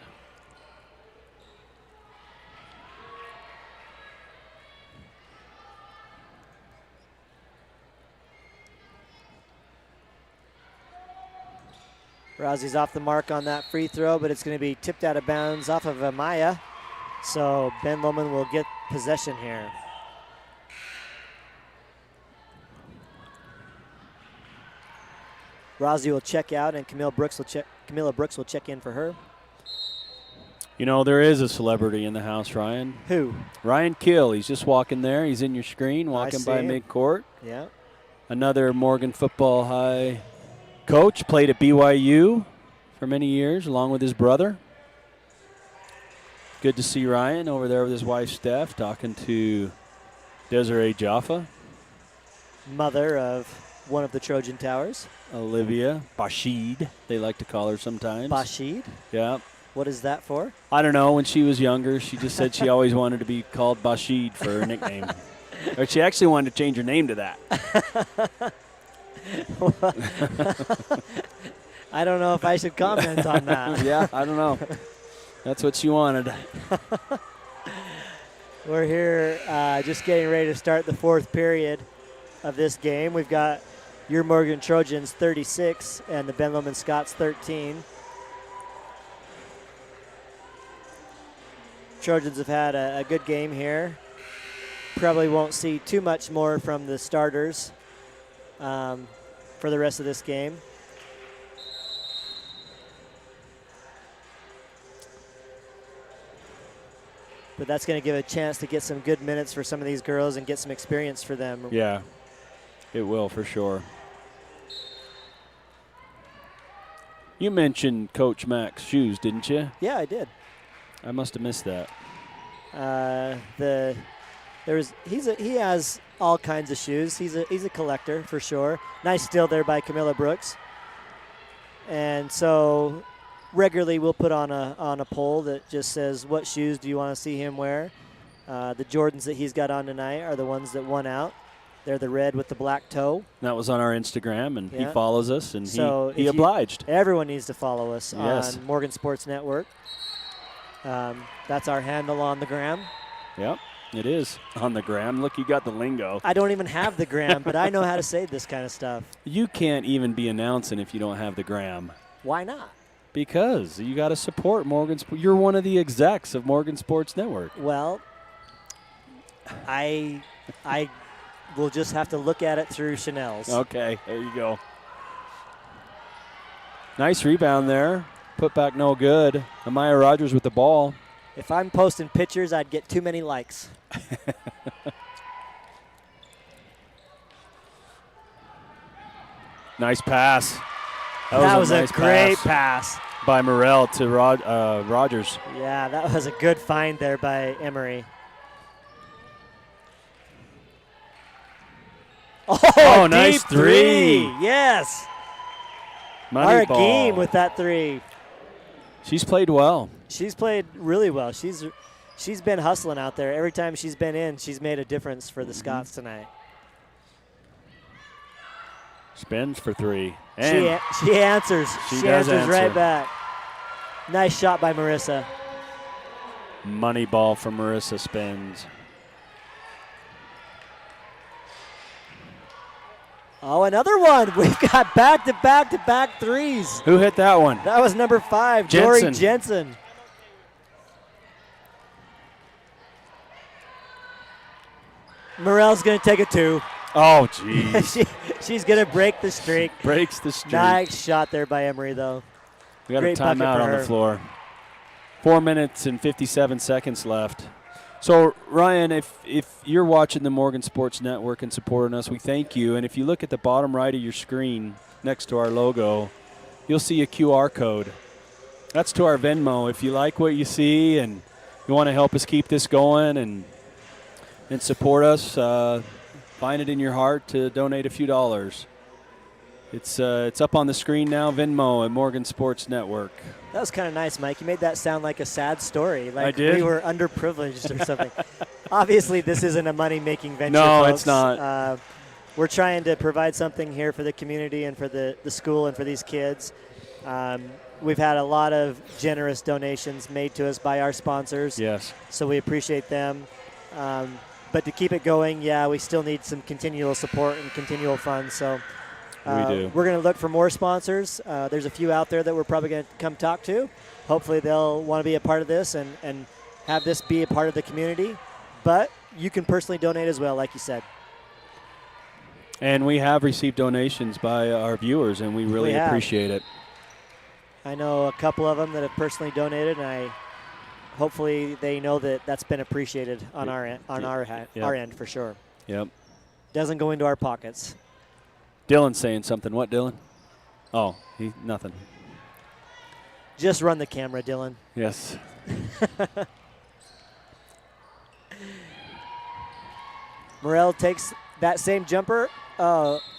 Rozzy's off the mark on that free throw, but it's going to be tipped out of bounds off of Amaya. So Ben Lommond will get possession here. Rozzy will check out, and Camilla Brooks will check in for her. You know, there is a celebrity in the house, Ryan. Who? Ryan Kill. He's just walking there. He's in your screen, walking by midcourt. Yeah. Another Morgan Football High coach, played at BYU for many years along with his brother. Good to see Ryan over there with his wife Steph talking to Desiree Jaffa. Mother of one of the Trojan Towers. Olivia Bashid, they like to call her sometimes. Bashid? Yeah. What is that for? I don't know. When she was younger, she just said she always wanted to be called Bashid for her nickname. Or she actually wanted to change her name to that. I don't know if I should comment on that. Yeah, I don't know. That's what she wanted. We're here just getting ready to start the fourth period of this game. We've got your Morgan Trojans 36 and the Ben Lommond Scots 13. Trojans have had a good game here. Probably won't see too much more from the starters for the rest of this game. But that's going to give a chance to get some good minutes for some of these girls and get some experience for them. Yeah, it will for sure. You mentioned Coach Mac's shoes, didn't you? Yeah, I did. I must have missed that. He has all kinds of shoes. He's a collector for sure. Nice steal there by Camilla Brooks. And so regularly we'll put on a poll that just says, what shoes do you want to see him wear? The Jordans that he's got on tonight are the ones that won out. They're the red with the black toe. That was on our Instagram, and yeah. He follows us, and so he obliged. Everyone needs to follow us yes. on Morgan Sports Network. That's our handle on the gram. Yep, it is on the gram. Look, you got the lingo. I don't even have the gram, but I know how to say this kind of stuff. You can't even be announcing if you don't have the gram. Why not? Because you got to support Morgan. You're one of the execs of Morgan Sports Network. Well, I will just have to look at it through Chanel's. Okay, there you go. Nice rebound there. Put back no good. Amaya Rogers with the ball. If I'm posting pictures, I'd get too many likes. Nice pass. That was nice a great pass by Morrell to Rogers. Yeah, that was a good find there by Emery. Oh, nice three. Yes. Money ball. Game with that three. She's played well. She's played really well. She's been hustling out there. Every time she's been in, she's made a difference for the Scots tonight. Spins for three. And she answers. She answers right answer. back. Nice shot by Marissa. Money ball from Marissa Spins. Oh, another one. We've got back-to-back-to-back threes. Who hit that one? That was number 5, Jensen. Dory Jensen. Morrell's going to take a 2. Oh, jeez. She's going to break the streak. Breaks the streak. Nice shot there by Emery, though. We got Great a timeout on the floor. 4 minutes and 57 seconds left. So, Ryan, if you're watching the Morgan Sports Network and supporting us, we thank you. And if you look at the bottom right of your screen next to our logo, you'll see a QR code. That's to our Venmo. If you like what you see and you want to help us keep this going and support us, find it in your heart to donate a few dollars. It's up on the screen now, Venmo at Morgan Sports Network. That was kind of nice, Mike. You made that sound like a sad story, like I did? we were underprivileged or something. Obviously, this isn't a money-making venture, No, folks. it's not. We're trying to provide something here for the community and for the school and for these kids. We've had a lot of generous donations made to us by our sponsors. Yes. So we appreciate them. But to keep it going, we still need some continual support and continual funds. So We do. we're going to look for more sponsors. There's a few out there that we're probably going to come talk to. Hopefully they'll want to be a part of this and have this be a part of the community. But you can personally donate as well, like you said. And we have received donations by our viewers, and we really appreciate it. I know a couple of them that have personally donated, and hopefully they know that that's been appreciated on our end, our end for sure. Yep. Doesn't go into our pockets. Dylan's saying something. What, Dylan? Oh, nothing. Just run the camera, Dylan. Yes. Morrell takes that same jumper.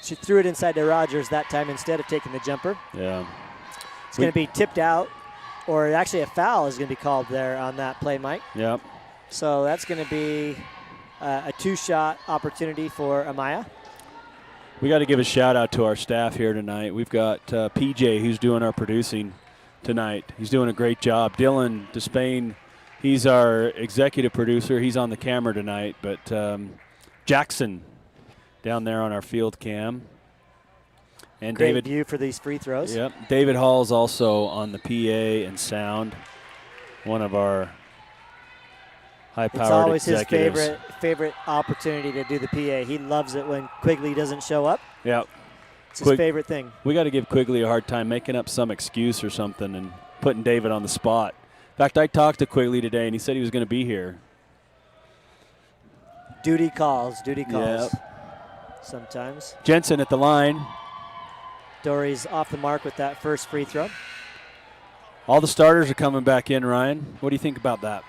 She threw it inside to Rogers that time instead of taking the jumper. Yeah. It's going to be tipped out, or actually a foul is going to be called there on that play, Mike. Yep. So that's going to be a two-shot opportunity for Amaya. We got to give a shout-out to our staff here tonight. We've got PJ, who's doing our producing tonight. He's doing a great job. Dylan Despain, he's our executive producer. He's on the camera tonight. But Jackson down there on our field cam. And Great David view for these free throws. Yep. David Hall's also on the PA and sound. One of our high-powered It's always executives. his favorite opportunity to do the PA. He loves it when Quigley doesn't show up. Yep. It's his favorite thing. We got to give Quigley a hard time making up some excuse or something and putting David on the spot. In fact, I talked to Quigley today, and he said he was going to be here. Duty calls. Yep. Sometimes. Jensen at the line. Dory's off the mark with that first free throw. All the starters are coming back in, Ryan. What do you think about that?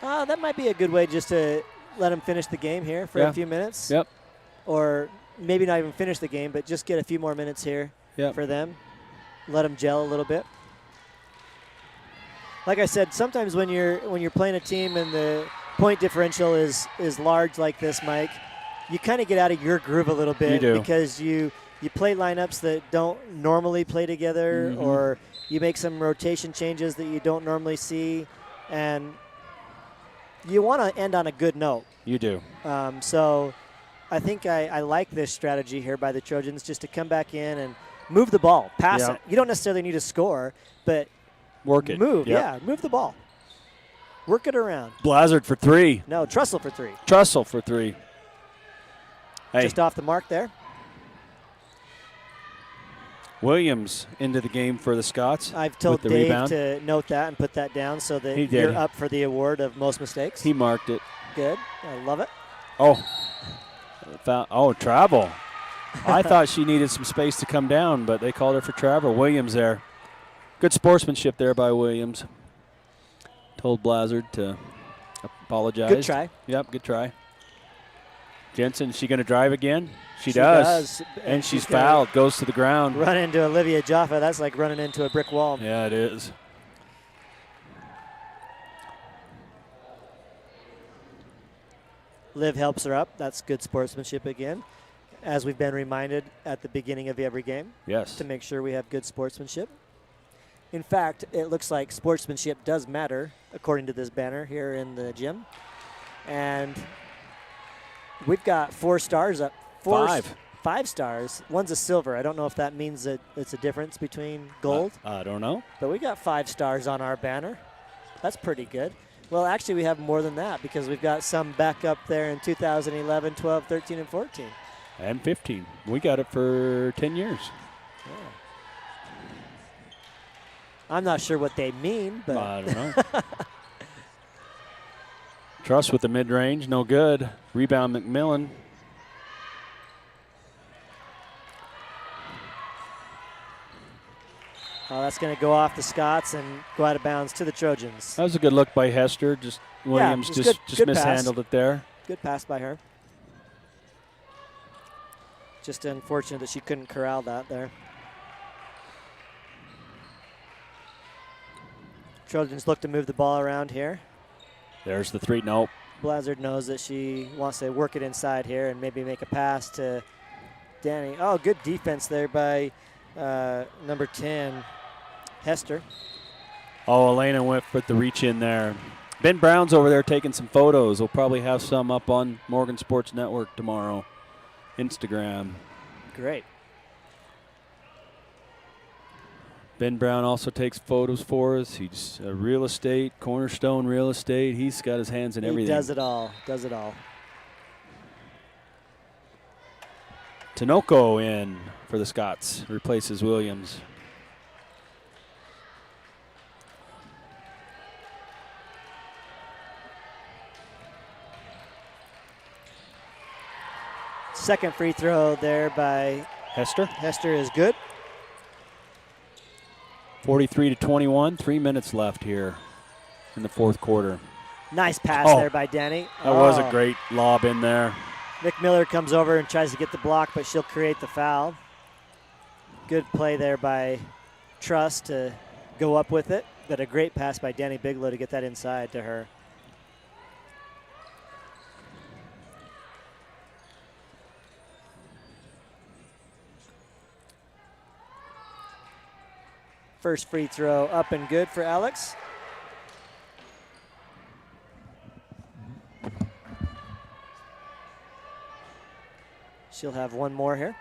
That might be a good way just to let them finish the game here for a few minutes. Yep. Or maybe not even finish the game, but just get a few more minutes here for them. Let them gel a little bit. Like I said, sometimes when you're playing a team and the point differential is large like this, Mike, you kind of get out of your groove a little bit. You do. Because you play lineups that don't normally play together, or you make some rotation changes that you don't normally see, and you want to end on a good note. You do. So I think I like this strategy here by the Trojans, just to come back in and move the ball, pass it. You don't necessarily need to score, but work it. Move, move the ball. Work it around. Blazard for three. No, Trussell for three. Trussell for three. Hey. Just off the mark there. Williams into the game for the Scots. I've told the Dave rebound. to note that and put that down so that He did. you're up for the award of most mistakes. He marked it. Good. I love it. Travel. I thought she needed some space to come down, but they called her for travel. Williams there. Good sportsmanship there by Williams. Told Blazard to apologize. Good try. Yep, good try. Jensen, is she going to drive again? She does. And she's fouled. Goes to the ground. Run into Olivia Jaffa. That's like running into a brick wall. Yeah, it is. Liv helps her up. That's good sportsmanship again, as we've been reminded at the beginning of every game. Yes. To make sure we have good sportsmanship. In fact, it looks like sportsmanship does matter, according to this banner here in the gym. And we've got 4 stars up. 5 stars. One's a silver. I don't know if that means that it's a difference between gold. I don't know. But we got 5 stars on our banner. That's pretty good. Well, actually, we have more than that because we've got some back up there in 2011, 12, 13, and 14. And 15. We got it for 10 years. Yeah. I'm not sure what they mean, but I don't know. Truss with the mid-range, no good. Rebound McMillan. That's going to go off the Scots and go out of bounds to the Trojans. That was a good look by Hester. Williams just good mishandled pass. it there. Good pass by her. Just unfortunate that she couldn't corral that there. Trojans look to move the ball around here. There's the 3. Nope. Blazard knows that she wants to work it inside here and maybe make a pass to Danny. Oh, good defense there by number 10, Hester. Oh, Elena went for the reach in there. Ben Brown's over there taking some photos. We'll probably have some up on Morgan Sports Network tomorrow. Instagram. Great. Ben Brown also takes photos for us. He's a real estate, Cornerstone Real Estate. He's got his hands in everything. He does it all, does it all. Tinoco in for the Scots, replaces Williams. Second free throw there by Hester. Hester is good. 43-21, 3 minutes left here in the fourth quarter. Nice pass there by Danny. That was a great lob in there. Nick Miller comes over and tries to get the block, but she'll create the foul. Good play there by Truss to go up with it, but a great pass by Danny Bigelow to get that inside to her. First free throw up and good for Alex. She'll have one more here.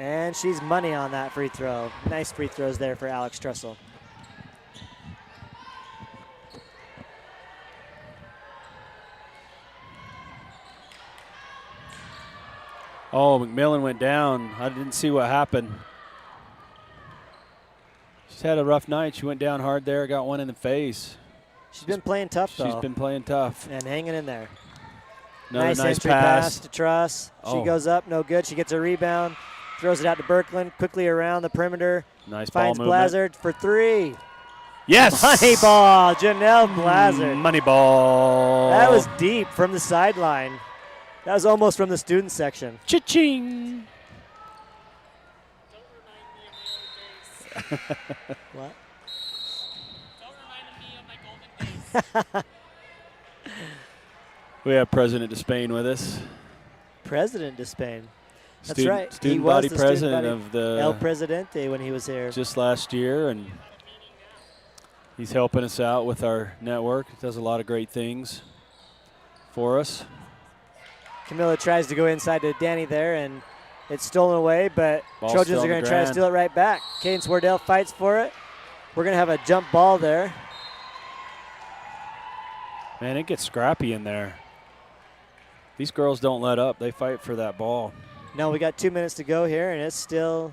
And she's money on that free throw. Nice free throws there for Alex Trussell. Oh, McMillan went down. I didn't see what happened. She's had a rough night. She went down hard there, got one in the face. She's been playing tough, though. She's been playing tough. And hanging in there. Another nice entry pass to Truss. She goes up, no good. She gets a rebound, throws it out to Birkeland, quickly around the perimeter. Nice ball finds movement. Blazard for 3. Yes! Money ball, Janelle Blazard. Money ball. That was deep from the sideline. That was almost from the student section. Cha-ching! What? Don't remind me of my golden days. We have President Despain with us. President Despain. That's Student- right. Student He was body the president student body. of the El Presidente when he was here. just last year, and he's helping us out with our network. He does a lot of great things for us. Camilla tries to go inside to Danny there, and it's stolen away, but Ball Trojans still are on going the to try to ground. steal it right back. Caden Swardell fights for it. We're going to have a jump ball there. Man, it gets scrappy in there. These girls don't let up. They fight for that ball. No, we got 2 minutes to go here, and it's still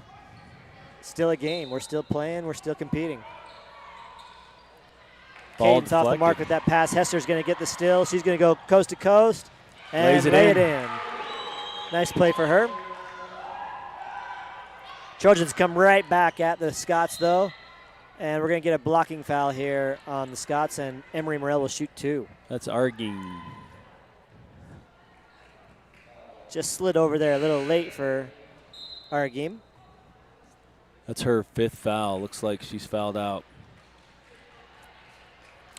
a game. We're still playing. We're still competing. Ball Caden's off the deflected. mark with that pass. Hester's going to get the steal. She's going to go coast to coast and Lays it lay in. it in. Nice play for her. Trojans come right back at the Scots, though. And we're going to get a blocking foul here on the Scots, and Emery Morel will shoot 2. That's Arguing. Just slid over there a little late for Arguim. That's her 5th foul. Looks like she's fouled out.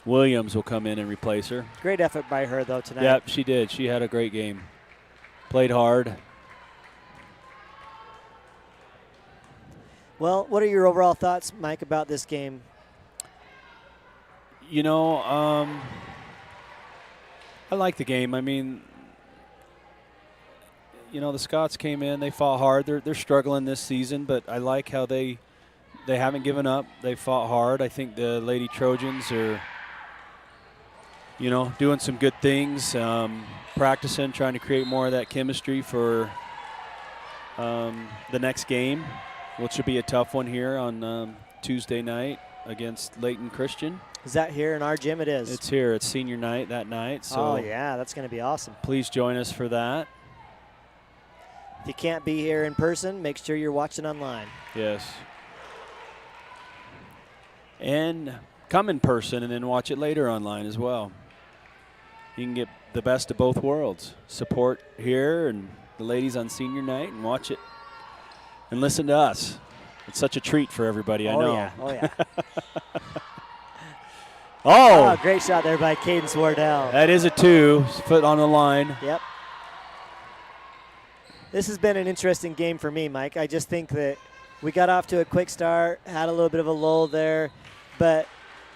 Williams will come in and replace her. Great effort by her, though, tonight. Yep, she did. She had a great game. Played hard. Well, what are your overall thoughts, Mike, about this game? You know, I like the game. I mean, you know, the Scots came in. They fought hard. They're struggling this season, but I like how they haven't given up. They fought hard. I think the Lady Trojans are, you know, doing some good things, practicing, trying to create more of that chemistry for the next game, which should be a tough one here on Tuesday night against Layton Christian. Is that here in our gym? It is. It's here. It's senior night that night. So Oh, yeah, that's going to be awesome. please join us for that. If you can't be here in person, make sure you're watching online. Yes. And come in person and then watch it later online as well. you can get the best of both worlds. Support here and the ladies on senior night and watch it and listen to us. It's such a treat for everybody, I know. Yeah. Oh, yeah. Oh, great shot there by Cadence Wardell. that is a 2. Foot on the line. Yep. This has been an interesting game for me, Mike. I just think that we got off to a quick start, had a little bit of a lull there, but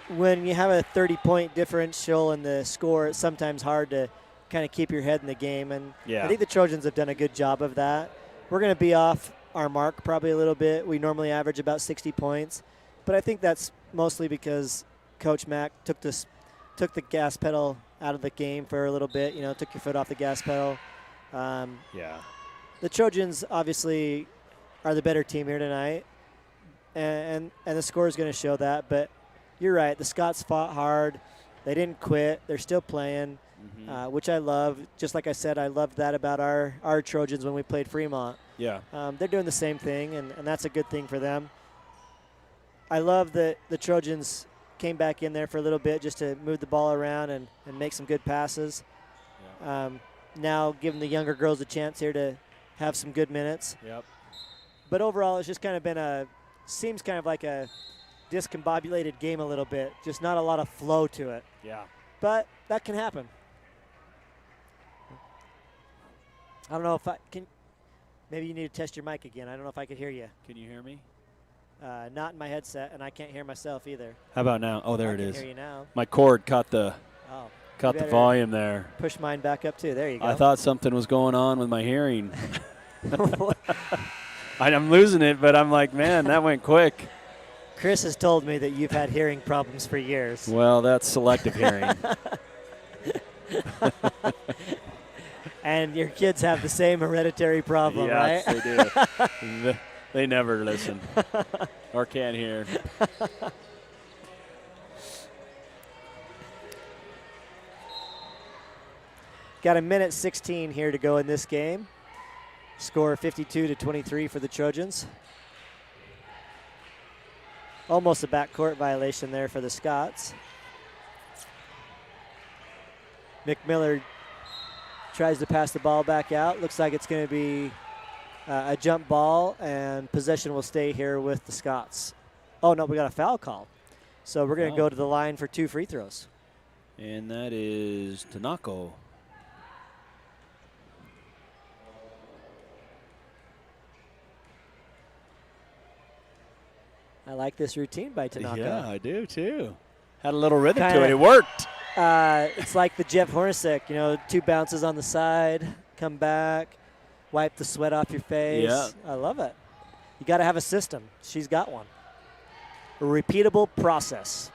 when you have a 30-point differential in the score, it's sometimes hard to kind of keep your head in the game, and I think the Trojans have done a good job of that. We're going to be off our mark probably a little bit. We normally average about 60 points, but I think that's mostly because Coach Mack took the gas pedal out of the game for a little bit, took your foot off the gas pedal. The Trojans obviously are the better team here tonight, and the score is going to show that, but you're right. The Scots fought hard. They didn't quit. They're still playing, which I love. Just like I said, I loved that about our Trojans when we played Fremont. Yeah. They're doing the same thing, and that's a good thing for them. I love that the Trojans came back in there for a little bit just to move the ball around and make some good passes. Yeah. Now giving the younger girls a chance here to have some good minutes. Yep. But overall, it's just kind of been seems kind of like a discombobulated game a little bit. Just not a lot of flow to it. Yeah. But that can happen. I don't know if I can. Maybe you need to test your mic again. I don't know if I could hear you. Can you hear me? Not in my headset, and I can't hear myself either. How about now? Oh, there I it is. can hear you now. My cord caught the You the volume there. Push mine back up too. There you go. I thought something was going on with my hearing. I'm losing it, but I'm like, man, that went quick. Chris has told me that you've had hearing problems for years. Well, that's selective hearing. And your kids have the same hereditary problem, right? Yes, they do. They never listen or can't hear. Got a minute 16 here to go in this game. Score 52-23 for the Trojans. Almost a backcourt violation there for the Scots. McMiller tries to pass the ball back out. Looks like it's going to be a jump ball, and possession will stay here with the Scots. Oh, no, we got a foul call. So we're going to go to the line for 2 free throws. And that is Tanako. I like this routine by Tanaka. Yeah, I do too. Had a little rhythm Kinda, to it. It worked. It's like the Jeff Hornacek, 2 bounces on the side, come back, wipe the sweat off your face. Yeah. I love it. You got to have a system. She's got one. A repeatable process.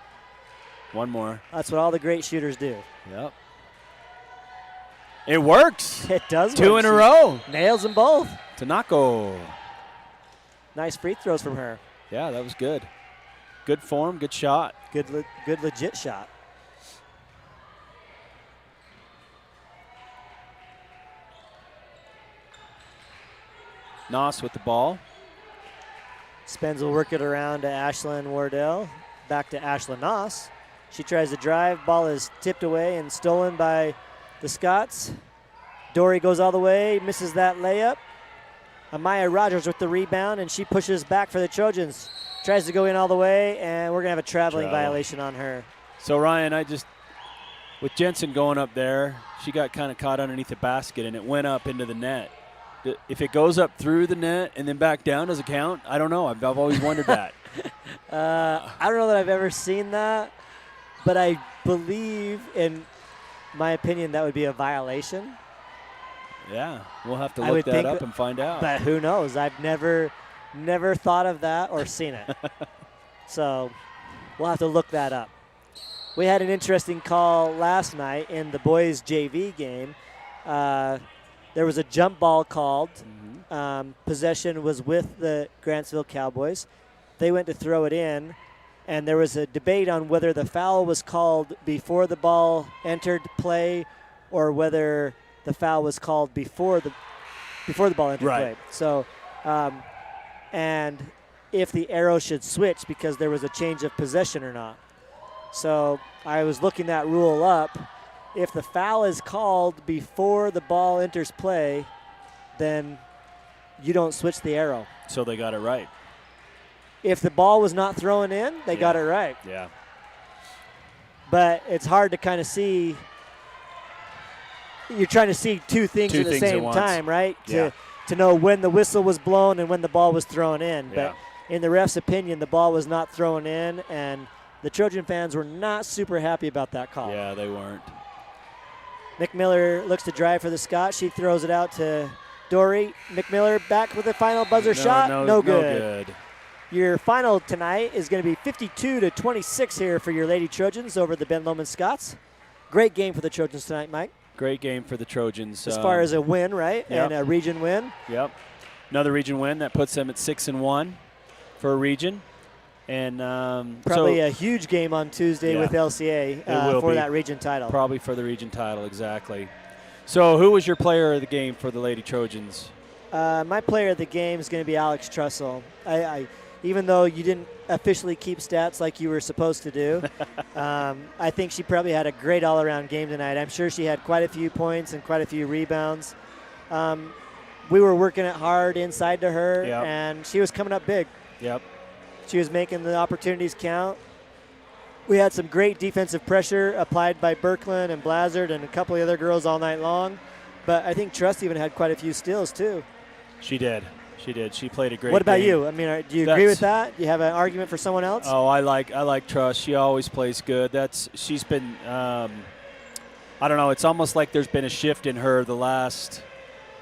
One more. That's what all the great shooters do. Yep. It works. It does 2 work. in a row. Nails them both. Tanako. Nice free throws from her. Yeah, that was good. Good form, good shot. Good legit shot. Noss with the ball. Spence will work it around to Ashlyn Wardell. Back to Ashlyn Noss. She tries to drive. Ball is tipped away and stolen by the Scots. Dory goes all the way, misses that layup. Amaya Rogers with the rebound, and she pushes back for the Trojans. Tries to go in all the way, and we're going to have a traveling violation on her. So, Ryan, with Jensen going up there, she got kind of caught underneath the basket, and it went up into the net. If it goes up through the net and then back down, does it count? I don't know. I've always wondered that. I don't know that I've ever seen that, but I believe, in my opinion, that would be a violation. Yeah, we'll have to look that up and find out. But who knows? I've never thought of that or seen it. So we'll have to look that up. We had an interesting call last night in the boys' JV game. There was a jump ball called. Possession was with the Grantsville Cowboys. They went to throw it in, and there was a debate on whether the foul was called before the ball entered play or whether the foul was called before the ball entered play. So, and if the arrow should switch because there was a change of possession or not. So I was looking that rule up, if the foul is called before the ball enters play, then you don't switch the arrow. So they got it right. If the ball was not thrown in, they got it right. Yeah. But it's hard to kind of see. You're trying to see two things at the same time, right? Yeah. To know when the whistle was blown and when the ball was thrown in. Yeah. But in the ref's opinion, the ball was not thrown in, and the Trojan fans were not super happy about that call. Yeah, they weren't. McMiller looks to drive for the Scott. She throws it out to Dory. McMiller back with the final buzzer shot. No good. Your final tonight is going to be 52-26 here for your Lady Trojans over the Ben Lommond Scots. Great game for the Trojans tonight, Mike. Great game for the Trojans. As far as a win, right? Yep. And a region win. Yep. Another region win that puts them at 6-1 for a region. And probably a huge game on Tuesday with LCA for that region title. Probably for the region title, exactly. So who was your player of the game for the Lady Trojans? My player of the game is going to be Alex Trussell. Even though you didn't officially keep stats like you were supposed to do, I think she probably had a great all-around game tonight. I'm sure she had quite a few points and quite a few rebounds. We were working it hard inside to her, and she was coming up big. Yep. She was making the opportunities count. We had some great defensive pressure applied by Birkeland and Blazard and a couple of other girls all night long. But I think Truss even had quite a few steals, too. She did. She did. She played a great game. What about you? I mean, do you agree with that? Do you have an argument for someone else? Oh, I like Truss. She always plays good. She's been I don't know, it's almost like there's been a shift in her the last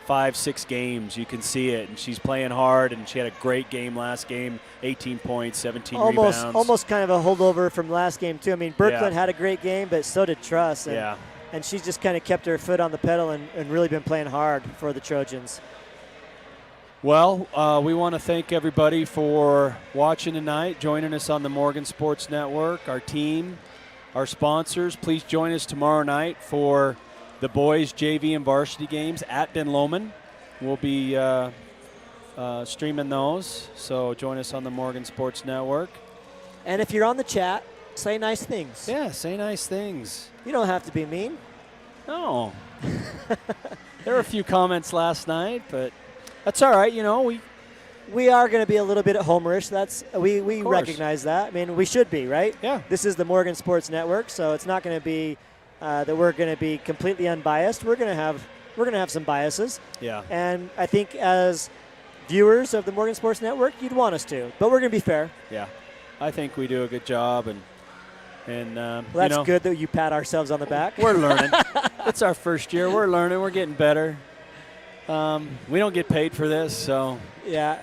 5-6 games. You can see it, and she's playing hard, and she had a great game last game, 18 points, 17 rebounds. Almost kind of a holdover from last game, too. I mean, Birkeland had a great game, but so did Truss. And she's just kind of kept her foot on the pedal and really been playing hard for the Trojans. Well, we want to thank everybody for watching tonight, joining us on the Morgan Sports Network, our team, our sponsors. Please join us tomorrow night for the boys' JV and varsity games at Ben Lommond. We'll be streaming those, so join us on the Morgan Sports Network. And if you're on the chat, say nice things. Yeah, say nice things. You don't have to be mean. No. There were a few comments last night, but that's all right. You know, we are going to be a little bit homerish. We recognize that. I mean, we should be, right? Yeah. This is the Morgan Sports Network, so it's not going to be that we're going to be completely unbiased. We're going to have some biases. Yeah. And I think as viewers of the Morgan Sports Network, you'd want us to, but we're going to be fair. Yeah. I think we do a good job, and well, that's good that you pat ourselves on the back. We're learning. It's our first year. We're learning. We're getting better. We don't get paid for this, so. Yeah.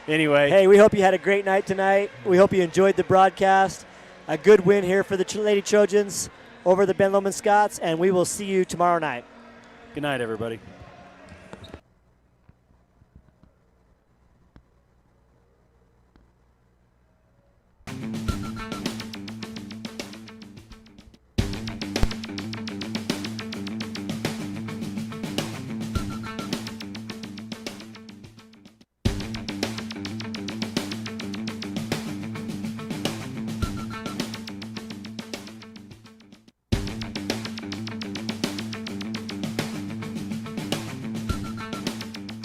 Anyway. Hey, we hope you had a great night tonight. We hope you enjoyed the broadcast. A good win here for the Lady Trojans over the Ben Lommond Scots, and we will see you tomorrow night. Good night, everybody.